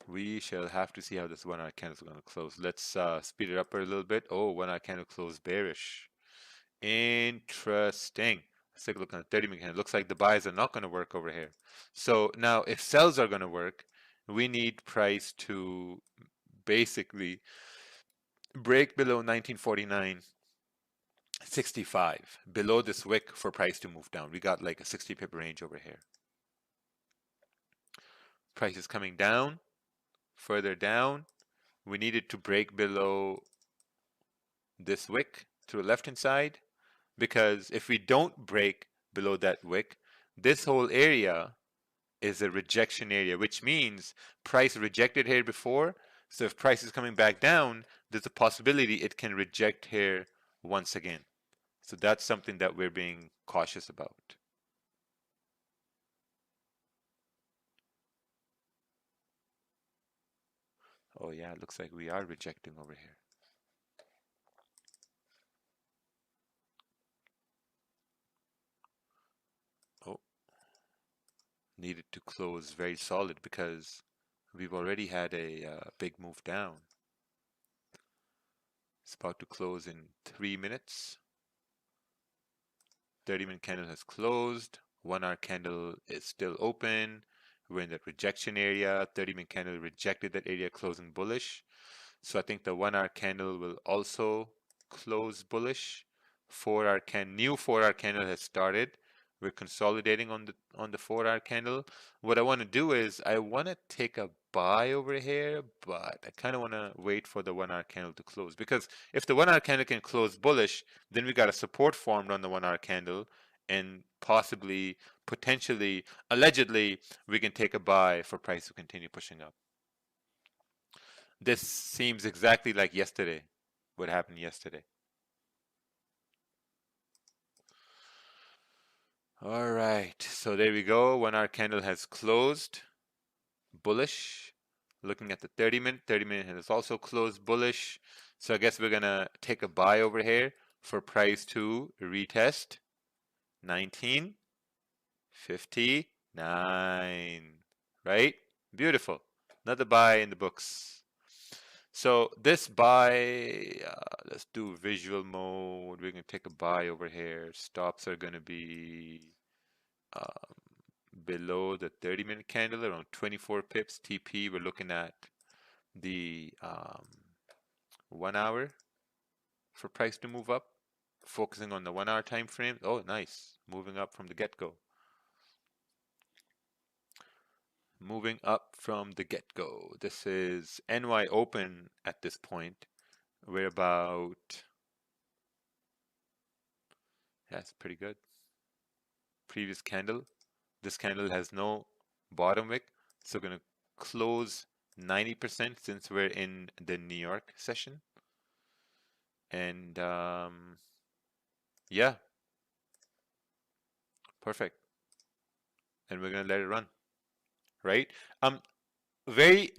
We shall have to see how this 1 hour candle is going to close. Let's speed it up a little bit. Oh, 1 hour candle closed bearish. Interesting. Let's take a look at the 30-minute candle. Looks like the buys are not going to work over here. So now if sells are going to work, we need price to basically break below 1949.65, below this wick for price to move down. We got like a 60 pip range over here. Price is coming down, further down. We needed to break below this wick to the left hand side, because if we don't break below that wick, this whole area is a rejection area, which means price rejected here before. So if price is coming back down, there's a possibility it can reject here once again. So that's something that we're being cautious about. Oh yeah, it looks like we are rejecting over here. Oh, needed to close very solid because we've already had a big move down. It's about to close in 3 minutes. 30-minute candle has closed. 1-hour candle is still open. We're in that rejection area. 30-minute candle rejected that area, closing bullish. So I think the 1-hour candle will also close bullish. 4-hour new 4-hour candle has started. We're consolidating on the 4-hour candle. What I want to do is I want to take a buy over here, but I kind of want to wait for the 1-hour candle to close, because if the 1-hour candle can close bullish, then we got a support formed on the 1-hour candle, and possibly, potentially, allegedly, we can take a buy for price to continue pushing up. This seems exactly like yesterday, what happened yesterday. All right, so there we go. 1-hour candle has closed bullish. Looking at the 30-minute, 30-minute has also closed bullish. So I guess we're gonna take a buy over here for price to retest 1959, right? Beautiful. Another buy in the books. So this buy, let's do visual mode. We're gonna take a buy over here. Stops are gonna be um, below the 30-minute candle, around 24 pips. TP, we're looking at the 1 hour for price to move up. Focusing on the 1 hour time frame. Oh, nice. Moving up from the get-go. Moving up from the get-go. This is NY open at this point. We're about, yeah, it's pretty good. Previous candle. This candle has no bottom wick, so we're going to close 90% since we're in the New York session. And yeah, perfect. And we're going to let it run, right? Very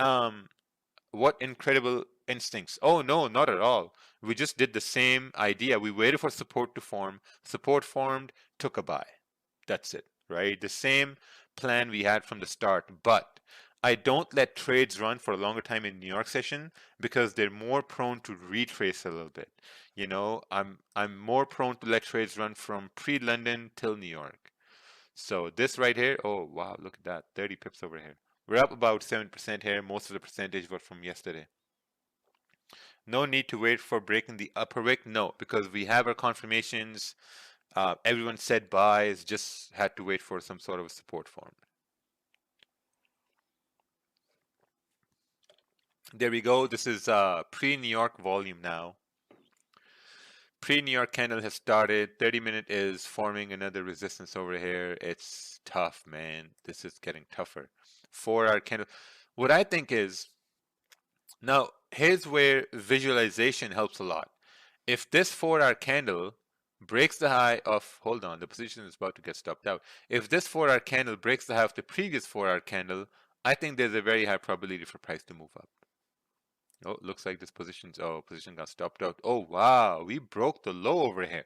what incredible instincts. Oh no, not at all. We just did the same idea. We waited for support to form. Support formed, took a buy. That's it, right? The same plan we had from the start. But I don't let trades run for a longer time in New York session because they're more prone to retrace a little bit. You know, I'm more prone to let trades run from pre-London till New York. So this right here, oh wow, look at that, 30 pips over here. We're up about 7% here. Most of the percentage was from yesterday. No need to wait for breaking the upper wick. No, because we have our confirmations. Everyone said buys, just had to wait for some sort of a support form. There we go. This is pre-New York volume now. Pre-New York candle has started. 30-minute is forming another resistance over here. It's tough, man. This is getting tougher. 4-hour candle. What I think is, now here's where visualization helps a lot. If this 4-hour candle breaks the high of, hold on, the position is about to get stopped out. If this 4-hour candle breaks the high of the previous 4-hour candle, I think there's a very high probability for price to move up. Oh, looks like this position got stopped out. Oh, wow, we broke the low over here.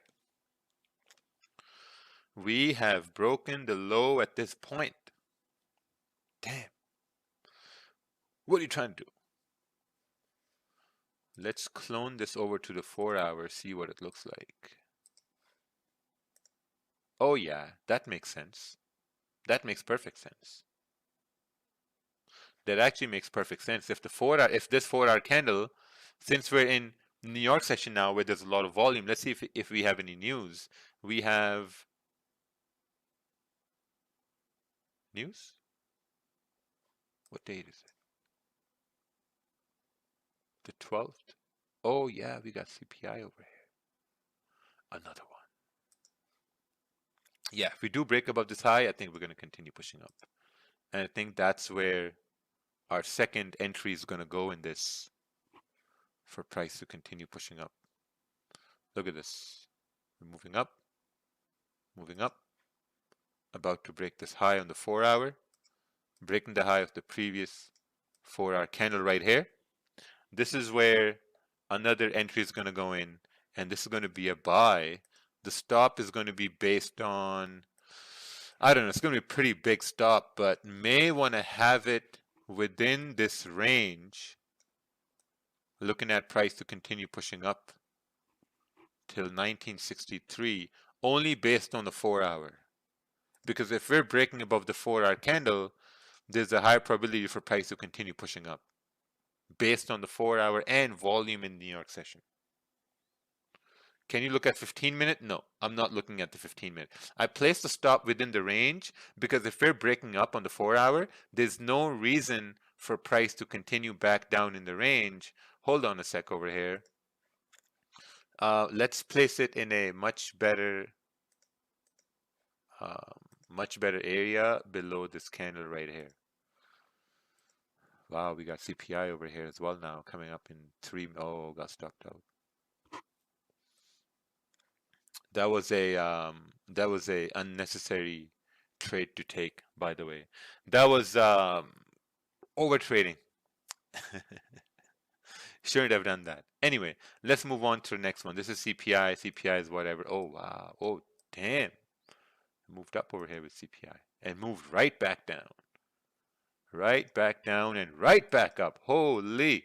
We have broken the low at this point. Damn. What are you trying to do? Let's clone this over to the 4-hour, see what it looks like. Oh yeah, that makes sense. That makes perfect sense. That actually makes perfect sense. If this 4-hour candle, since we're in New York session now where there's a lot of volume, let's see if we have any news. We have news? What date is it? The 12th? Oh yeah, we got CPI over here. Another one. Yeah, if we do break above this high, I think we're going to continue pushing up. And I think that's where our second entry is going to go in this for price to continue pushing up. Look at this. We're moving up, about to break this high on the 4-hour, breaking the high of the previous 4-hour candle right here. This is where another entry is going to go in, and this is going to be a buy. The stop is going to be based on, I don't know, it's going to be a pretty big stop, but may want to have it within this range, looking at price to continue pushing up till 1963, only based on the 4-hour. Because if we're breaking above the 4-hour candle, there's a higher probability for price to continue pushing up based on the 4-hour and volume in the New York session. Can you look at 15-minute? No, I'm not looking at the 15-minute. I placed the stop within the range because if we're breaking up on the 4-hour, there's no reason for price to continue back down in the range. Hold on a sec over here. Let's place it in a much better area below this candle right here. Wow, we got CPI over here as well now, coming up in 3. Oh, got stopped out. That was a unnecessary trade to take, by the way. That was over trading. Shouldn't have done that. Anyway, let's move on to the next one. This is CPI. CPI is whatever. Oh wow. Oh damn. Moved up over here with CPI and moved right back down. Right back down and right back up. Holy.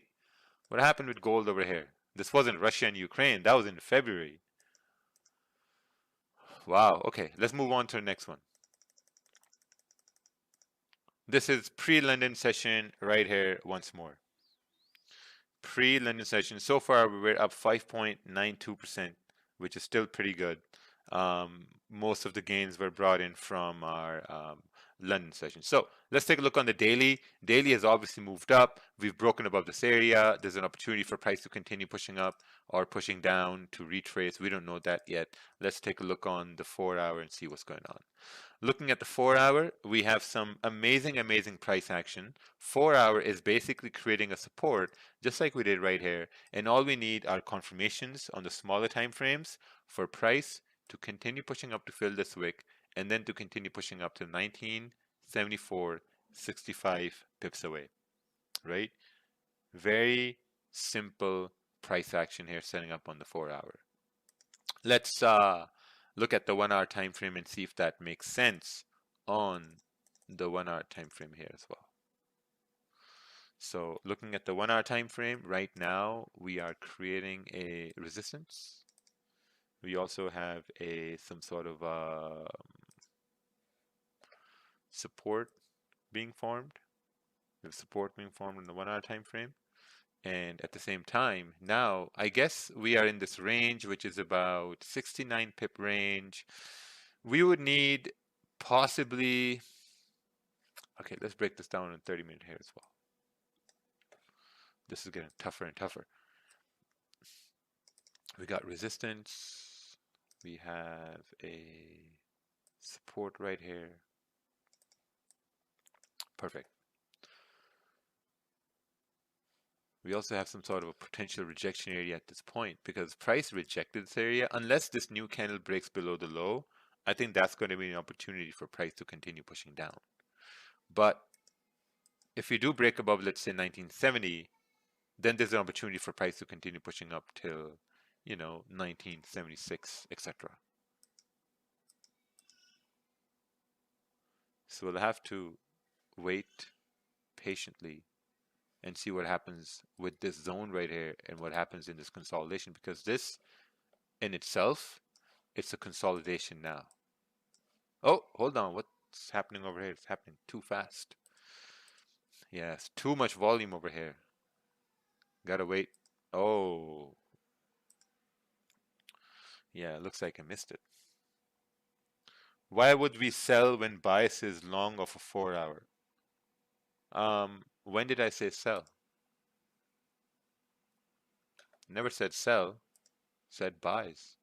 What happened with gold over here? This wasn't Russia and Ukraine. That was in February. Wow. Okay, let's move on to the next one. This is pre-London session right here once more. Pre-London session. So far, we're up 5.92%, which is still pretty good. Most of the gains were brought in from our London session. So let's take a look on the daily. Daily has obviously moved up. We've broken above this area. There's an opportunity for price to continue pushing up or pushing down to retrace. We don't know that yet. Let's take a look on the 4-hour and see what's going on. Looking at the 4-hour, we have some amazing price action. 4-hour is basically creating a support just like we did right here. And all we need are confirmations on the smaller time frames for price to continue pushing up to fill this wick and then to continue pushing up to 1974, 65 pips away, right? Very simple price action here setting up on the 4-hour. Let's look at the 1-hour time frame and see if that makes sense on the 1-hour time frame here as well. So looking at the 1-hour time frame, right now we are creating a resistance. We also have some sort of support being formed. We have support being formed in the 1-hour time frame. And at the same time, now I guess we are in this range, which is about 69 pip range. We would need possibly, okay, let's break this down in 30-minute here as well. This is getting tougher and tougher. We got resistance. We have a support right here. Perfect. We also have some sort of a potential rejection area at this point because price rejected this area. Unless this new candle breaks below the low, I think that's going to be an opportunity for price to continue pushing down. But if we do break above, let's say 1970, then there's an opportunity for price to continue pushing up till, 1976, etc. So we'll have to wait patiently and see what happens with this zone right here and what happens in this consolidation, because this in itself, it's a consolidation now. Oh, hold on. What's happening over here? It's happening too fast. Yes, too much volume over here. Gotta wait. Oh. Yeah, looks like I missed it. Why would we sell when bias is long of a 4-hour? When did I say sell? Never said sell, said buys.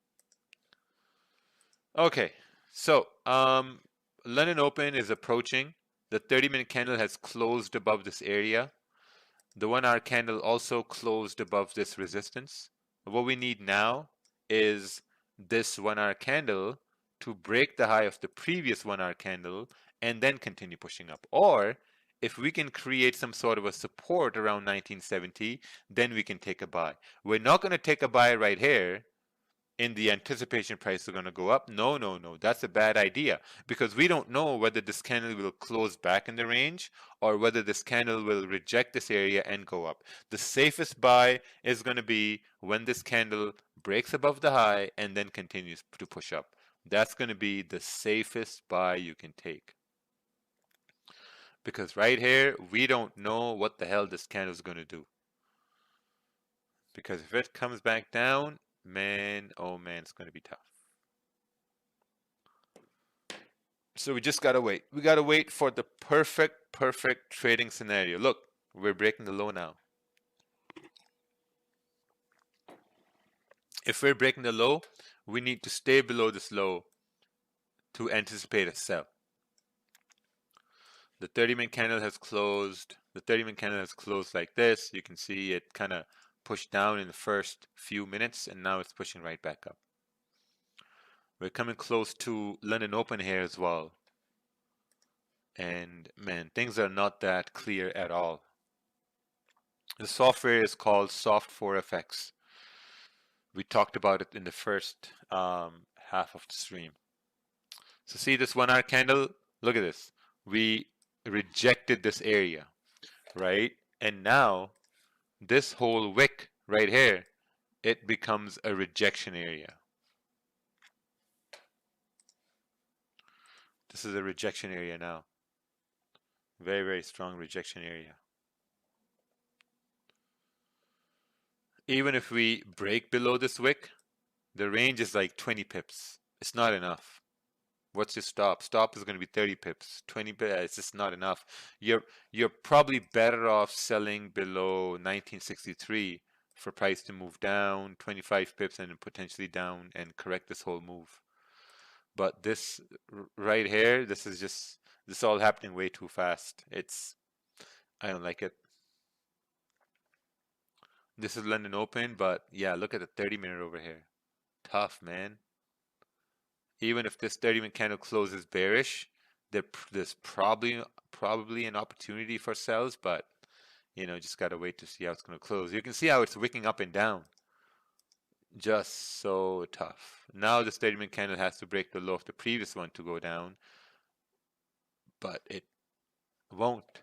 Okay, so London Open is approaching. The 30-minute candle has closed above this area. The 1 hour candle also closed above this resistance. What we need now is this 1 hour candle to break the high of the previous 1 hour candle and then continue pushing up. Or if we can create some sort of a support around 1970, then we can take a buy. We're not going to take a buy right here in the anticipation price is going to go up. No, no, no. That's a bad idea because we don't know whether this candle will close back in the range or whether this candle will reject this area and go up. The safest buy is going to be when this candle breaks above the high and then continues to push up. That's going to be the safest buy you can take. Because right here, we don't know what the hell this candle is going to do. Because if it comes back down, man, oh man, it's going to be tough. So we just got to wait. We got to wait for the perfect trading scenario. Look, we're breaking the low now. If we're breaking the low, we need to stay below this low to anticipate a sell. The 30-minute candle has closed. The 30-minute candle has closed like this. You can see it kind of pushed down in the first few minutes, and now it's pushing right back up. We're coming close to London Open here as well. And man, things are not that clear at all. The software is called Soft4FX. We talked about it in the first half of the stream. So see this 1 hour candle? Look at this. We rejected this area, right? And now this whole wick right here, it becomes a rejection area. This is a rejection area now. Very strong rejection area. Even if we break below this wick, the range is like 20 pips. It's not enough. What's your stop? Stop is going to be 30 pips. 20 pips, it's just not enough. You're probably better off selling below 1963 for price to move down 25 pips and potentially down and correct this whole move. But this right here, this is all happening way too fast. I don't like it. This is London Open, but yeah, look at the 30-minute over here. Tough, man. Even if this 30-minute candle closes bearish, there's probably an opportunity for sells, but you know, just gotta wait to see how it's gonna close. You can see how it's wicking up and down. Just so tough. Now this 30-minute candle has to break the low of the previous one to go down, but it won't.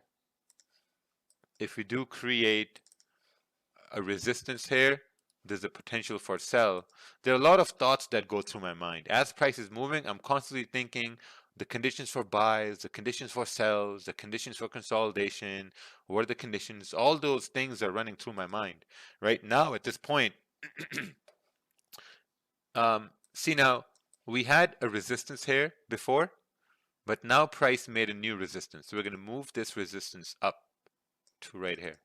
If we do create a resistance here, there's a potential for sell. There are a lot of thoughts that go through my mind. As price is moving, I'm constantly thinking the conditions for buys, the conditions for sells, the conditions for consolidation, what are the conditions? All those things are running through my mind. Right now, at this point, see now, we had a resistance here before, but now price made a new resistance. So we're going to move this resistance up to right here.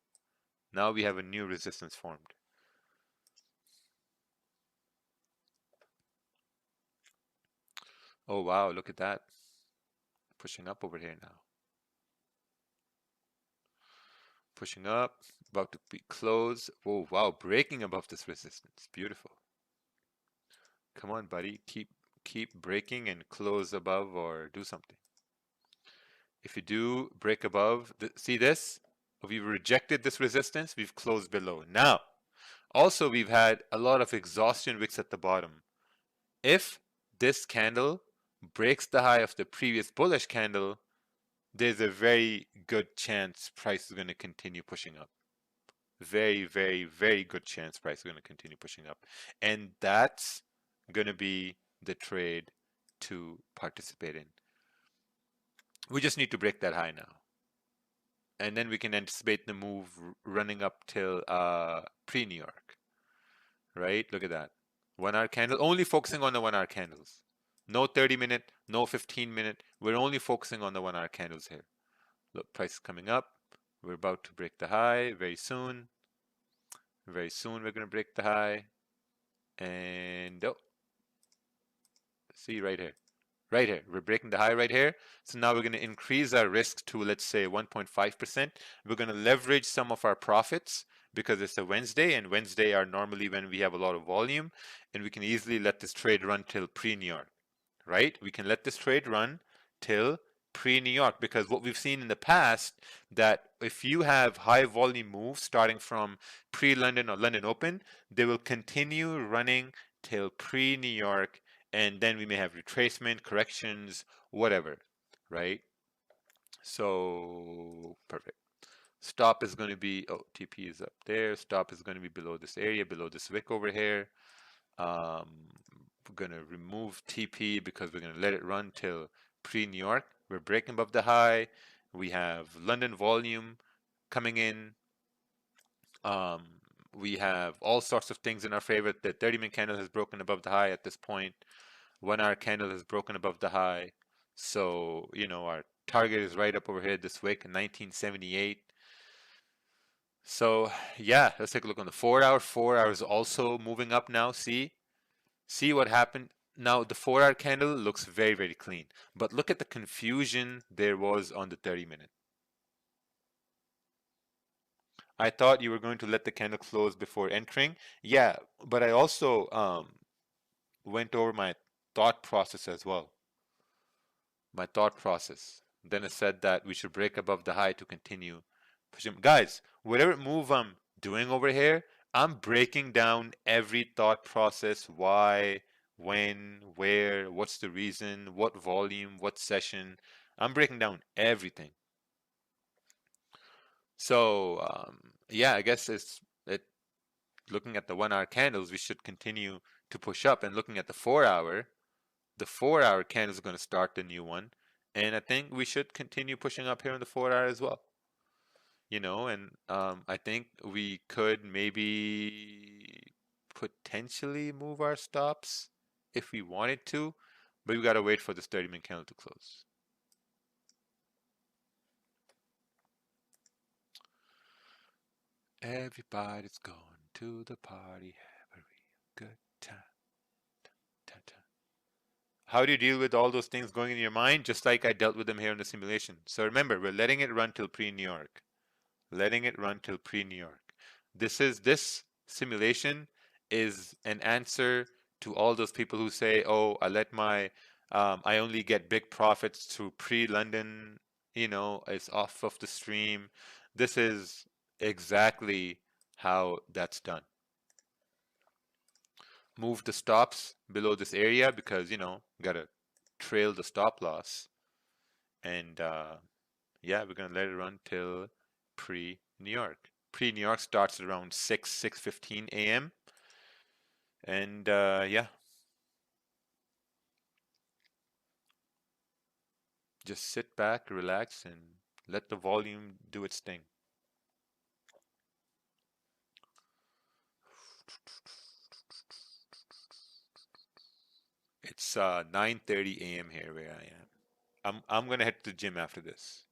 Now we have a new resistance formed. Oh wow, look at that. Pushing up over here now. Pushing up, about to be close. Oh wow, breaking above this resistance. Beautiful. Come on, buddy. Keep breaking and close above or do something. If you do break above, see this? We've rejected this resistance, we've closed below. Now, also we've had a lot of exhaustion wicks at the bottom. If this candle breaks the high of the previous bullish candle, there's a very good chance price is going to continue pushing up. Very good chance price is going to continue pushing up. And that's going to be the trade to participate in. We just need to break that high now. And then we can anticipate the move running up till pre-New York. Right? Look at that. 1 hour candle, only focusing on the 1 hour candles. No 30-minute, no 15-minute. We're only focusing on the 1 hour candles here. Look, price is coming up. We're about to break the high very soon. Very soon we're going to break the high. And oh, see right here. right here. We're breaking the high right here. So now we're going to increase our risk to, let's say, 1.5%. We're going to leverage some of our profits because it's a Wednesday, and Wednesday are normally when we have a lot of volume, and we can easily let this trade run till pre-New York, right? We can let this trade run till pre-New York, because what we've seen in the past, that if you have high volume moves starting from pre-London or London Open, they will continue running till pre-New York, and then we may have retracement, corrections, whatever, right? So perfect. Stop is going to be, oh, TP is up there. Stop is going to be below this area, below this wick over here. We're going to remove TP because we're going to let it run till pre-New York. We're breaking above the high. We have London volume coming in. Um, we have all sorts of things in our favor. The 30-minute candle has broken above the high at this point. 1-hour candle has broken above the high. So, our target is right up over here this wick, 1978. So, yeah, let's take a look on the 4-hour. 4-hour is also moving up now. See what happened? Now, the 4-hour candle looks very, very clean. But look at the confusion there was on the 30-minute. I thought you were going to let the candle close before entering. Yeah, but I also went over my thought process as well. My thought process. Then it said that we should break above the high to continue pushing. Guys, whatever move I'm doing over here, I'm breaking down every thought process. Why, when, where, what's the reason, what volume, what session. I'm breaking down everything. So, yeah, I guess looking at the 1-hour candles, we should continue to push up. And looking at the 4-hour, the 4-hour candle is going to start the new one. And I think we should continue pushing up here in the 4-hour as well. And I think we could maybe potentially move our stops if we wanted to, but we got to wait for this 30-minute candle to close. Everybody's going to the party, have a real good time. Ta -ta. How do you deal with all those things going in your mind? Just like I dealt with them here in the simulation. So remember, we're letting it run till pre-New York. Letting it run till pre-New York. This simulation is an answer to all those people who say, "Oh, I only get big profits through pre-London. It's off of the stream." This is exactly how that's done. Move the stops below this area because gotta trail the stop loss, and yeah, we're gonna let it run till pre-New York. Pre-New York starts at around 6:15 a.m. and yeah, just sit back, relax, and let the volume do its thing. It's 9:30 a.m. here where I am. I'm gonna head to the gym after this.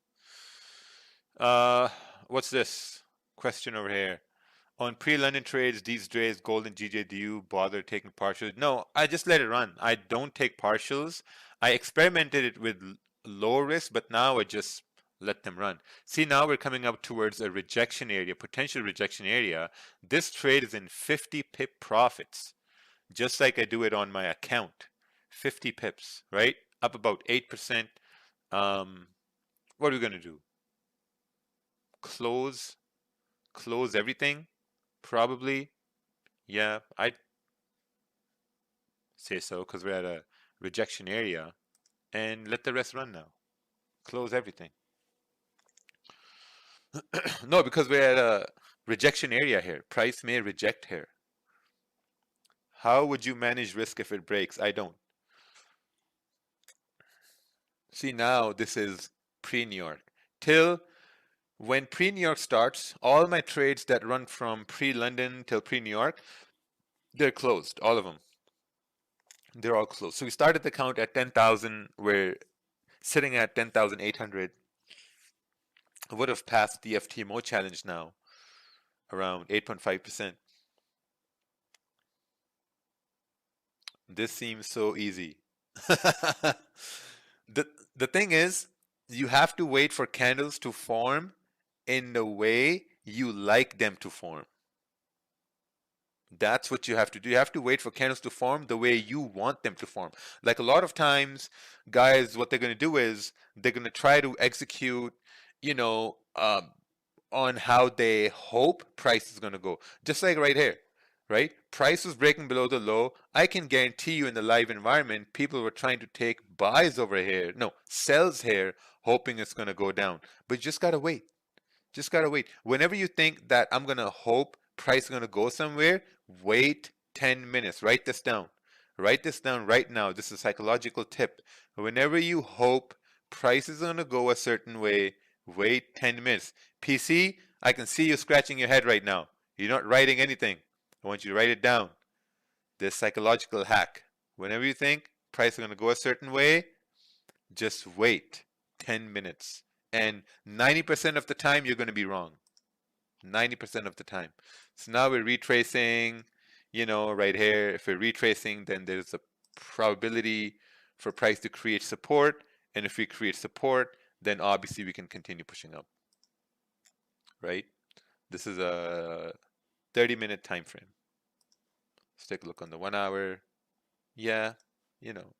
What's this question over here? On pre-London trades these days, gold and GJ, do you bother taking partials? No, I just let it run. I don't take partials. I experimented it with low risk, but now I just let them run. See, now we're coming up towards a rejection area, potential rejection area. This trade is in 50 pip profits, just like I do it on my account. 50 pips, right? Up about 8%. What are we going to do? Close everything? Probably. Yeah, I'd say so because we're at a rejection area, and let the rest run now. Close everything. No, because we're at a rejection area here. Price may reject here. How would you manage risk if it breaks? I don't. See, now this is pre-New York. Till when pre-New York starts, all my trades that run from pre-London till pre-New York, they're closed, all of them. They're all closed. So we started the count at 10,000. We're sitting at 10,800. Would have passed the FTMO challenge now, around 8.5%. This seems so easy. the the thing is, you have to wait for candles to form in the way you like them to form. That's what you have to do. You have to wait for candles to form the way you want them to form. Like a lot of times, guys, what they're going to do is they're going to try to execute, you know, on how they hope price is going to go. Just like right here, right? Price was breaking below the low. I can guarantee you in the live environment, people were trying to take buys over here. No, sells here, hoping it's going to go down. But you just got to wait. Just gotta wait. Whenever you think that I'm gonna hope price is gonna go somewhere, wait 10 minutes. Write this down. Write this down right now. This is a psychological tip. Whenever you hope price is gonna go a certain way, wait 10 minutes. PC, I can see you scratching your head right now. You're not writing anything. I want you to write it down. This psychological hack. Whenever you think price is gonna go a certain way, just wait 10 minutes. And 90% of the time, you're going to be wrong. 90% of the time. So now we're retracing, right here. If we're retracing, then there's a probability for price to create support. And if we create support, then obviously we can continue pushing up, right? This is a 30-minute time frame. Let's take a look on the 1 hour. Yeah, you know,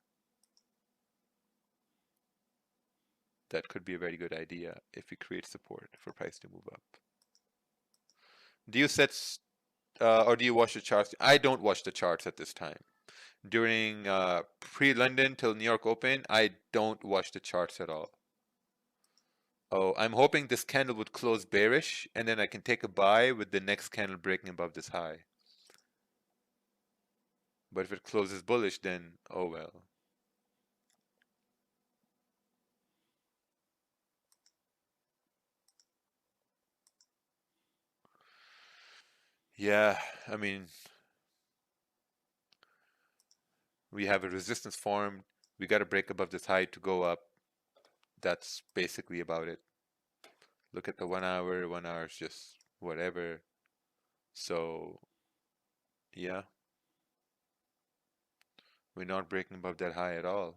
that could be a very good idea if we create support for price to move up. Do you set or do you watch the charts? I don't watch the charts at this time. During pre-London till New York Open, I don't watch the charts at all. Oh, I'm hoping this candle would close bearish, and then I can take a buy with the next candle breaking above this high. But if it closes bullish, then oh well. Yeah, I mean, we have a resistance formed. We got to break above this high to go up. That's basically about it. Look at the 1 hour. 1 hour is just whatever. So, yeah, we're not breaking above that high at all.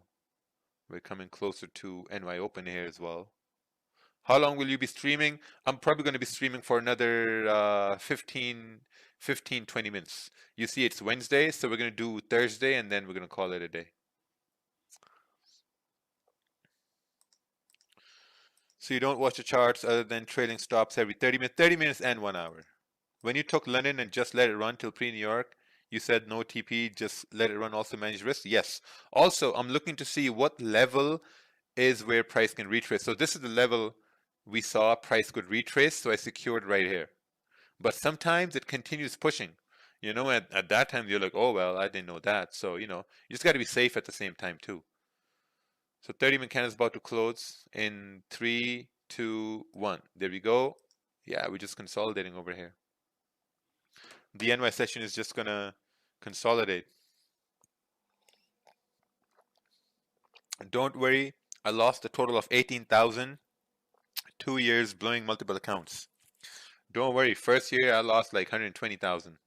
We're coming closer to NY Open here as well. How long will you be streaming? I'm probably going to be streaming for another 20 minutes. You see, it's Wednesday, so we're going to do Thursday, and then we're going to call it a day. So you don't watch the charts other than trailing stops every 30 minutes and 1 hour. When you took London and just let it run till pre-New York, you said no TP, just let it run, also manage risk? Yes. Also, I'm looking to see what level is where price can retrace. So this is the level we saw price could retrace, so I secured right here. But sometimes it continues pushing. At that time, you're like, oh, well, I didn't know that. So, you just got to be safe at the same time, too. So 30-minute candle is about to close in 3, 2, 1. There we go. Yeah, we're just consolidating over here. The NY session is just going to consolidate. Don't worry, I lost a total of 18,000, 2 years blowing multiple accounts. Don't worry, first year I lost like 120,000.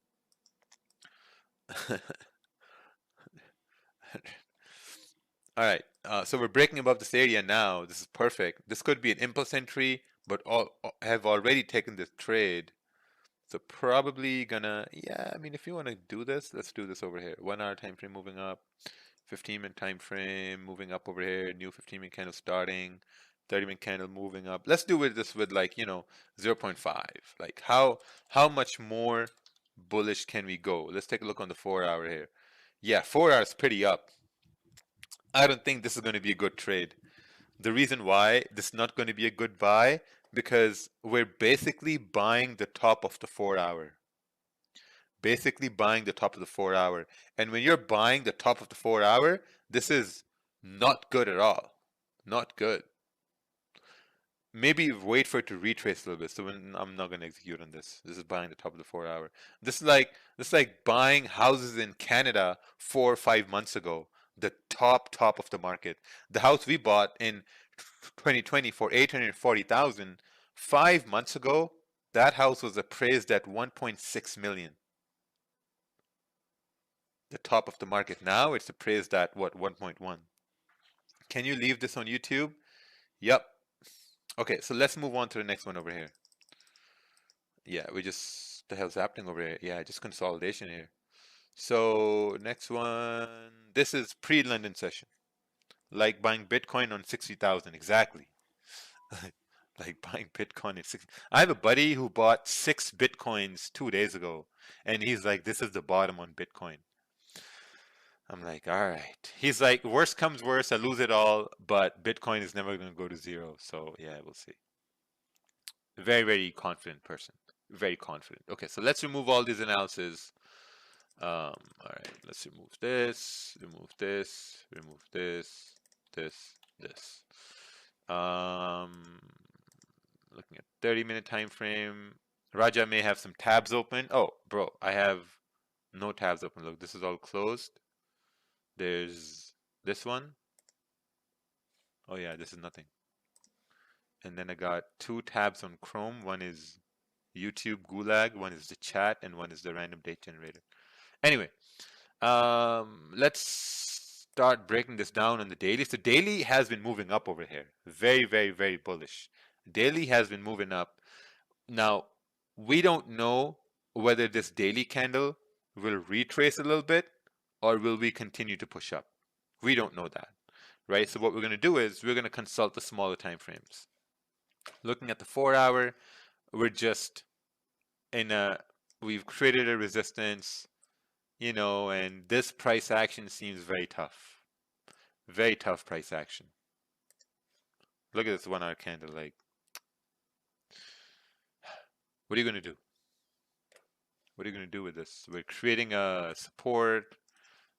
All right, so we're breaking above this area now. This is perfect. This could be an impulse entry, but have already taken this trade. So probably gonna, yeah, I mean, if you want to do this, let's do this over here. 1 hour time frame moving up, 15-minute time frame moving up over here, new 15-minute candle starting, 30-minute candle moving up. Let's do this with like, 0.5. Like how much more bullish can we go? Let's take a look on the 4 hour here. Yeah, 4 hours pretty up. I don't think this is going to be a good trade. The reason why this is not going to be a good buy, because we're basically buying the top of the 4 hour. Basically buying the top of the 4 hour. And when you're buying the top of the 4 hour, this is not good at all. Not good. Maybe wait for it to retrace a little bit. So I'm not going to execute on this. This is buying the top of the 4 hour. This is like buying houses in Canada 4 or 5 months ago. The top of the market. The house we bought in 2020 for 840,000 5 months ago, that house was appraised at 1.6 million. the top of the market. Now it's appraised at what, 1.1. Can you leave this on YouTube? Yep. Okay, so let's move on to the next one over here. Yeah, the hell's happening over here? Yeah, just consolidation here. So next one, this is pre-London session. Like buying Bitcoin on 60,000, exactly. Like buying Bitcoin at 60. I have a buddy who bought 6 Bitcoins 2 days ago, and he's like, this is the bottom on Bitcoin. I'm like, all right. He's like, worst comes worst, I lose it all, but Bitcoin is never going to go to zero. So yeah, we'll see. Very, very confident person. Very confident. Okay, so let's remove all these analyses. All right, let's remove this, remove this, remove this, this. Looking at 30-minute time frame. Raja may have some tabs open. Oh, bro, I have no tabs open. Look, this is all closed. There's this one. Oh yeah, this is nothing. And then I got 2 tabs on Chrome. One is YouTube Gulag, one is the chat, and one is the random date generator. Anyway, let's start breaking this down on the daily. So daily has been moving up over here. Very, very, very bullish. Daily has been moving up. Now, we don't know whether this daily candle will retrace a little bit or will we continue to push up. We don't know that, right? So what we're going to do is we're going to consult the smaller time frames. Looking at the 4-hour, we're just we've created a resistance, you know, and this price action seems very tough. Very tough price action. Look at this 1-hour candle. Like, what are you going to do? What are you going to do with this? We're creating a support.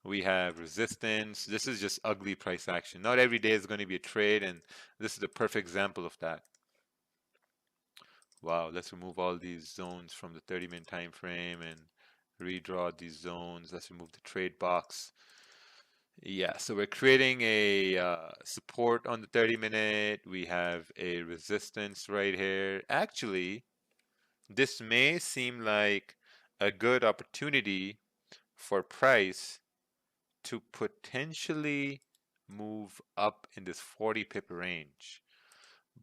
We have resistance. This is just ugly price action. Not every day is going to be a trade, and this is a perfect example of that. Wow, let's remove all these zones from the 30-minute time frame and redraw these zones. Let's remove the trade box. Yeah, so we're creating a support on the 30-minute. We have a resistance right here. Actually, this may seem like a good opportunity for price to potentially move up in this 40 pip range.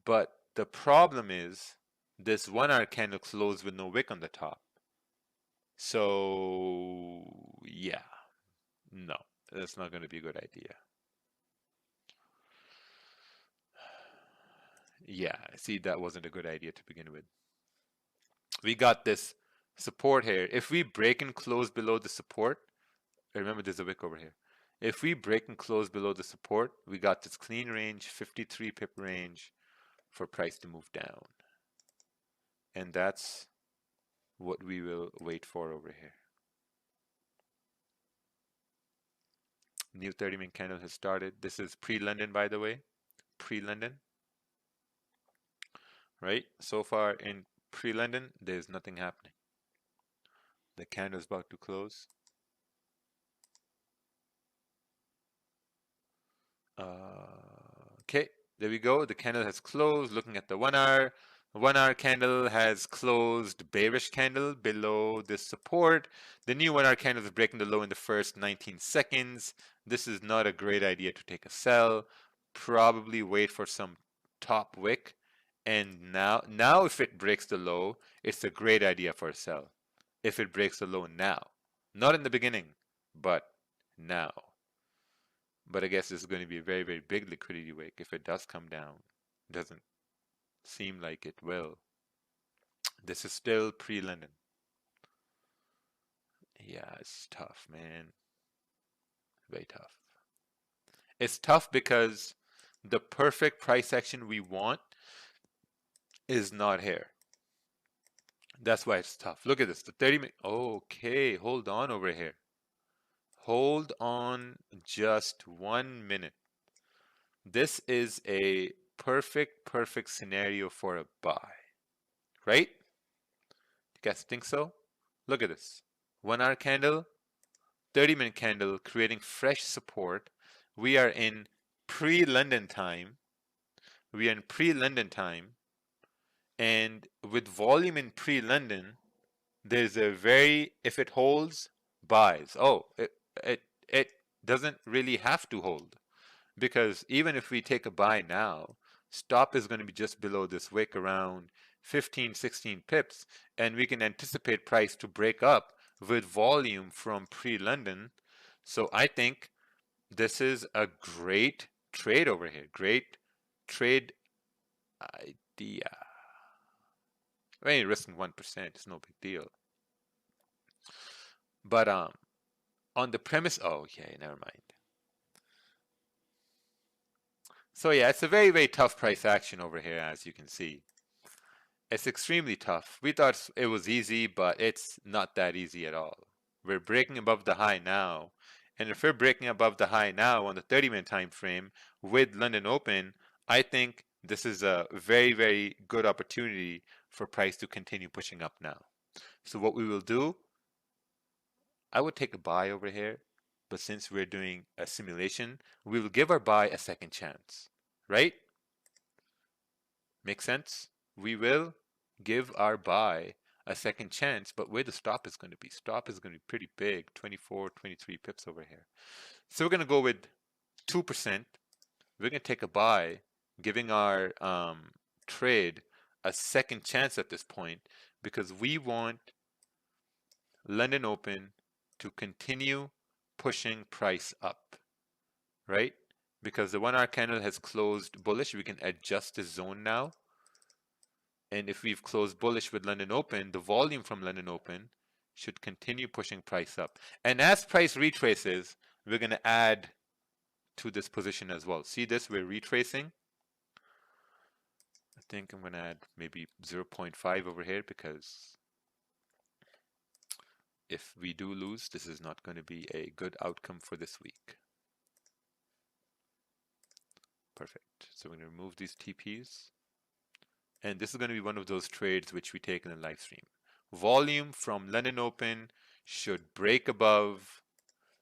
But the problem is this 1-hour candle closed with no wick on the top. So yeah, no, that's not going to be a good idea. Yeah, see, that wasn't a good idea to begin with. We got this support here. If we break and close below the support, remember there's a wick over here. If we break and close below the support, we got this clean range, 53 pip range for price to move down. And that's what we will wait for over here. New 30-minute candle has started. This is pre-London, by the way. Pre-London. Right? So far in pre-London, there's nothing happening. The candle is about to close. Okay, there we go. The candle has closed. Looking at the 1-hour. 1-hour candle has closed bearish candle below this support. The new 1-hour candle is breaking the low in the first 19 seconds. This is not a great idea to take a sell. Probably wait for some top wick. And now if it breaks the low, it's a great idea for a sell. If it breaks the low now. Not in the beginning, but now. But I guess this is going to be a very, very big liquidity wick if it does come down. Doesn't seem like it will. This is still pre-London. Yeah, it's tough, man. Very tough. It's tough because the perfect price action we want is not here. That's why it's tough. Look at this. The 30-minute. Okay, hold on over here. Hold on just 1 minute. This is a perfect scenario for a buy. Right? You guys think so? Look at this. 1-hour candle, 30-minute candle creating fresh support. We are in pre-London time. We are in pre-London time. And with volume in pre-London, there's a very, if it holds, buys. Oh, it doesn't really have to hold, because even if we take a buy now, stop is going to be just below this wick around 15, 16 pips, and we can anticipate price to break up with volume from pre-London. So I think this is a great trade over here. Great trade idea. I mean, risking 1%, it's no big deal. But on the premise, oh yeah, never mind. So yeah, it's a very, very tough price action over here, as you can see. It's extremely tough. We thought it was easy, but it's not that easy at all. We're breaking above the high now. And if we're breaking above the high now on the 30-minute time frame with London Open, I think this is a very, very good opportunity for price to continue pushing up now. So what we will do, I would take a buy over here, but since we're doing a simulation, we will give our buy a second chance, right? Make sense? We will give our buy a second chance, but where the stop is going to be. Stop is going to be pretty big, 24, 23 pips over here. So we're going to go with 2%. We're going to take a buy, giving our trade a second chance at this point, because we want London Open to continue pushing price up, right? Because the 1 hour candle has closed bullish, we can adjust the zone now. And if we've closed bullish with London Open, the volume from London Open should continue pushing price up. And as price retraces, we're going to add to this position as well. See this? We're retracing. I think I'm going to add maybe 0.5 over here, because if we do lose, this is not going to be a good outcome for this week. Perfect. So we're going to remove these TPs. And this is going to be one of those trades which we take in the live stream. Volume from London Open should break above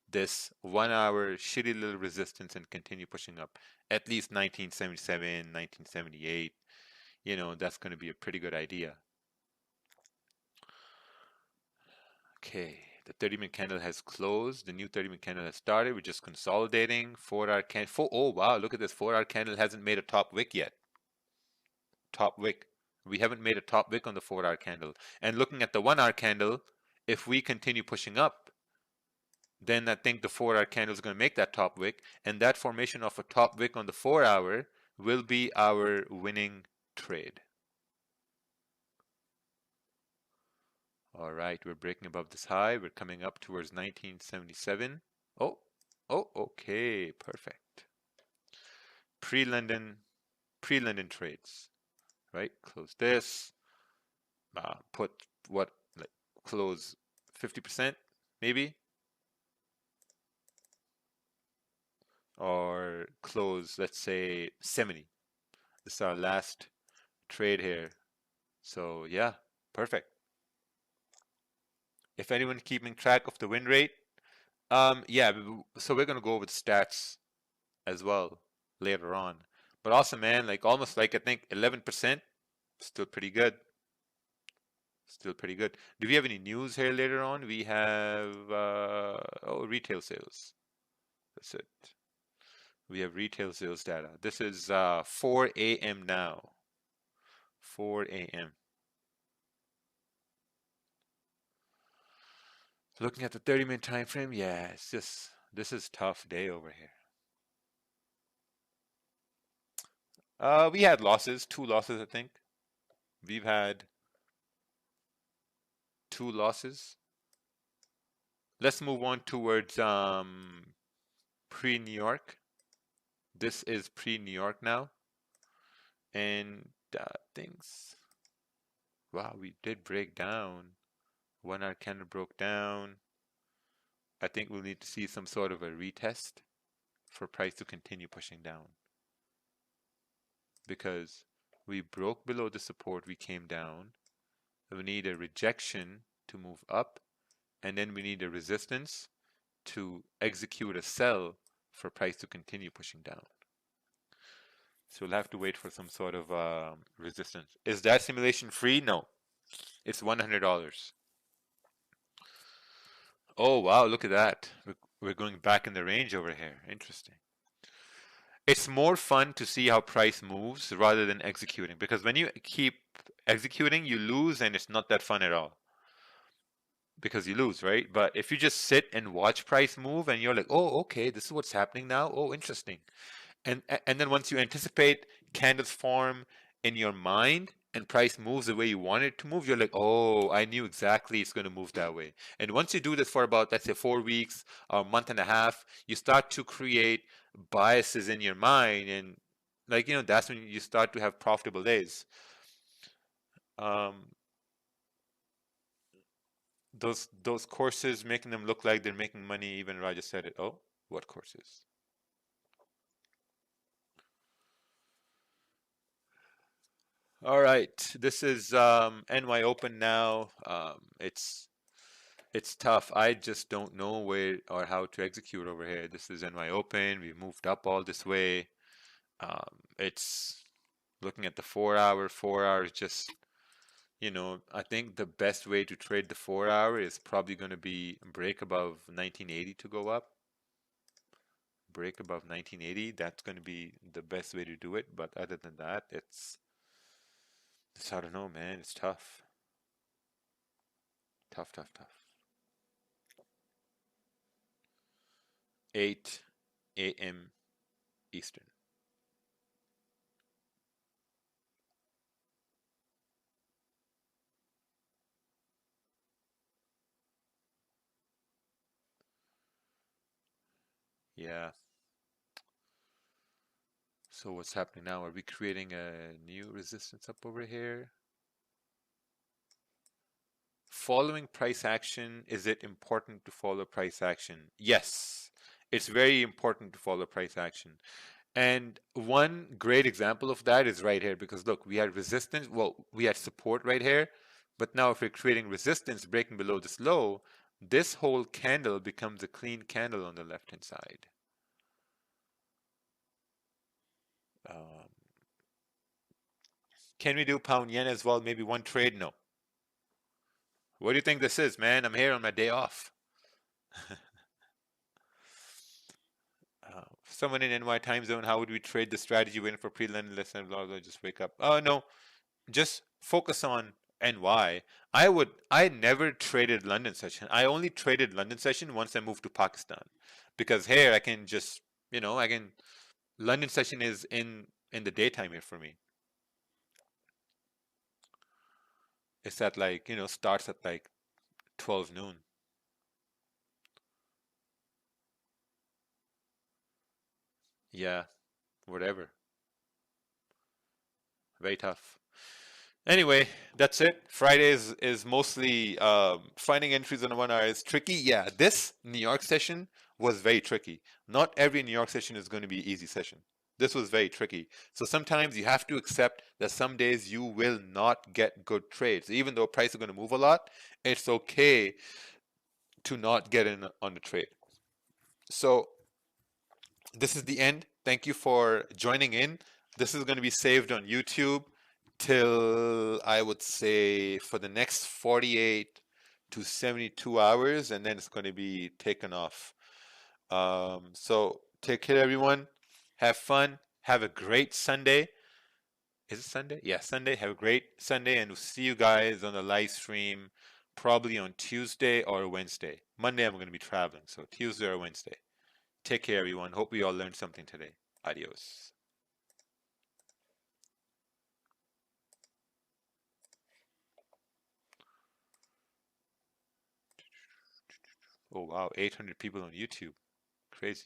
this 1 hour shitty little resistance and continue pushing up. At least 1977, 1978. You know, that's going to be a pretty good idea. Okay, the 30-minute candle has closed. The new 30-minute candle has started. We're just consolidating. 4-hour candle. Oh, wow, look at this. 4-hour candle hasn't made a top wick yet. Top wick. We haven't made a top wick on the 4-hour candle. And looking at the 1-hour candle, if we continue pushing up, then I think the 4-hour candle is going to make that top wick. And that formation of a top wick on the 4-hour will be our winning trade. All right, we're breaking above this high. We're coming up towards 1977. Oh, okay, perfect. Pre-London trades, right? Close this. Put what, like, close 50% maybe, or close, let's say 70. This is our last trade here. So yeah, perfect. If anyone keeping track of the win rate, yeah, so we're gonna go over the stats as well later on. But awesome, man, like almost like I think 11%, still pretty good. Still pretty good. Do we have any news here later on? We have oh, retail sales. That's it. We have retail sales data. This is 4 a.m. now. 4 a.m. Looking at the 30-minute time frame, yeah, it's just, this is tough day over here. We had losses, 2 losses, I think. We've had 2 losses. Let's move on towards pre-New York. This is pre-New York now. And things, wow, we did break down. 1 hour candle broke down. I think we'll need to see some sort of a retest for price to continue pushing down. Because we broke below the support, we came down. We need a rejection to move up, and then we need a resistance to execute a sell for price to continue pushing down. So we'll have to wait for some sort of resistance. Is that simulation free? No, it's $100. Oh wow, look at that. We're going back in the range over here. Interesting. It's more fun to see how price moves rather than executing, because when you keep executing, you lose and it's not that fun at all because you lose, right? But if you just sit and watch price move and you're like, oh, okay, this is what's happening now. Oh, interesting. And then once you anticipate candles form in your mind and price moves the way you want it to move, you're like, oh, I knew exactly it's going to move that way. And once you do this for about, let's say, 4 weeks or a month and a half, you start to create biases in your mind, and like, that's when you start to have profitable days. um, those courses, making them look like they're making money. Even Raja said it. Oh, what courses? All right, this is NY Open now. It's tough. I just don't know where or how to execute over here. This is NY Open. We moved up all this way. It's looking at the 4 hour. 4 hours just, I think the best way to trade the 4 hour is probably going to be break above 1980 to go up. Break above 1980. That's going to be the best way to do it. But other than that, it's I don't know, man. It's tough. Tough, tough, tough. 8 a.m. Eastern. Yeah. So what's happening now? Are we creating a new resistance up over here? Following price action, is it important to follow price action? Yes, it's very important to follow price action. And one great example of that is right here, because look, we had resistance, well, we had support right here, but now if we're creating resistance breaking below this low, this whole candle becomes a clean candle on the left hand side. Um, can we do pound yen as well? Maybe one trade? No. What do you think this is, man? I'm here on my day off. Someone in NY time zone, how would we trade the strategy waiting for pre-London list and blah blah? Just wake up. Oh no, just focus on NY. I never traded London session. I only traded London session once I moved to Pakistan, because here I can just, I can. London session is in the daytime here for me. It's at like, starts at like 12 noon. Yeah, whatever. Very tough. Anyway, that's it. Friday is mostly finding entries on the 1 hour is tricky. Yeah, this New York session was very tricky. Not every New York session is going to be an easy session. This was very tricky. So sometimes you have to accept that some days you will not get good trades. Even though price is going to move a lot, it's okay to not get in on the trade. So this is the end. Thank you for joining in. This is going to be saved on YouTube till, I would say, for the next 48 to 72 hours, and then it's going to be taken off. So take care, everyone. Have fun. Have a great Sunday. Is it Sunday? Yeah, Sunday. Have a great Sunday, and we'll see you guys on the live stream probably on Tuesday or Wednesday. Monday, I'm going to be traveling, so Tuesday or Wednesday. Take care, everyone. Hope we all learned something today. Adios. Oh, wow. 800 people on YouTube. Crazy.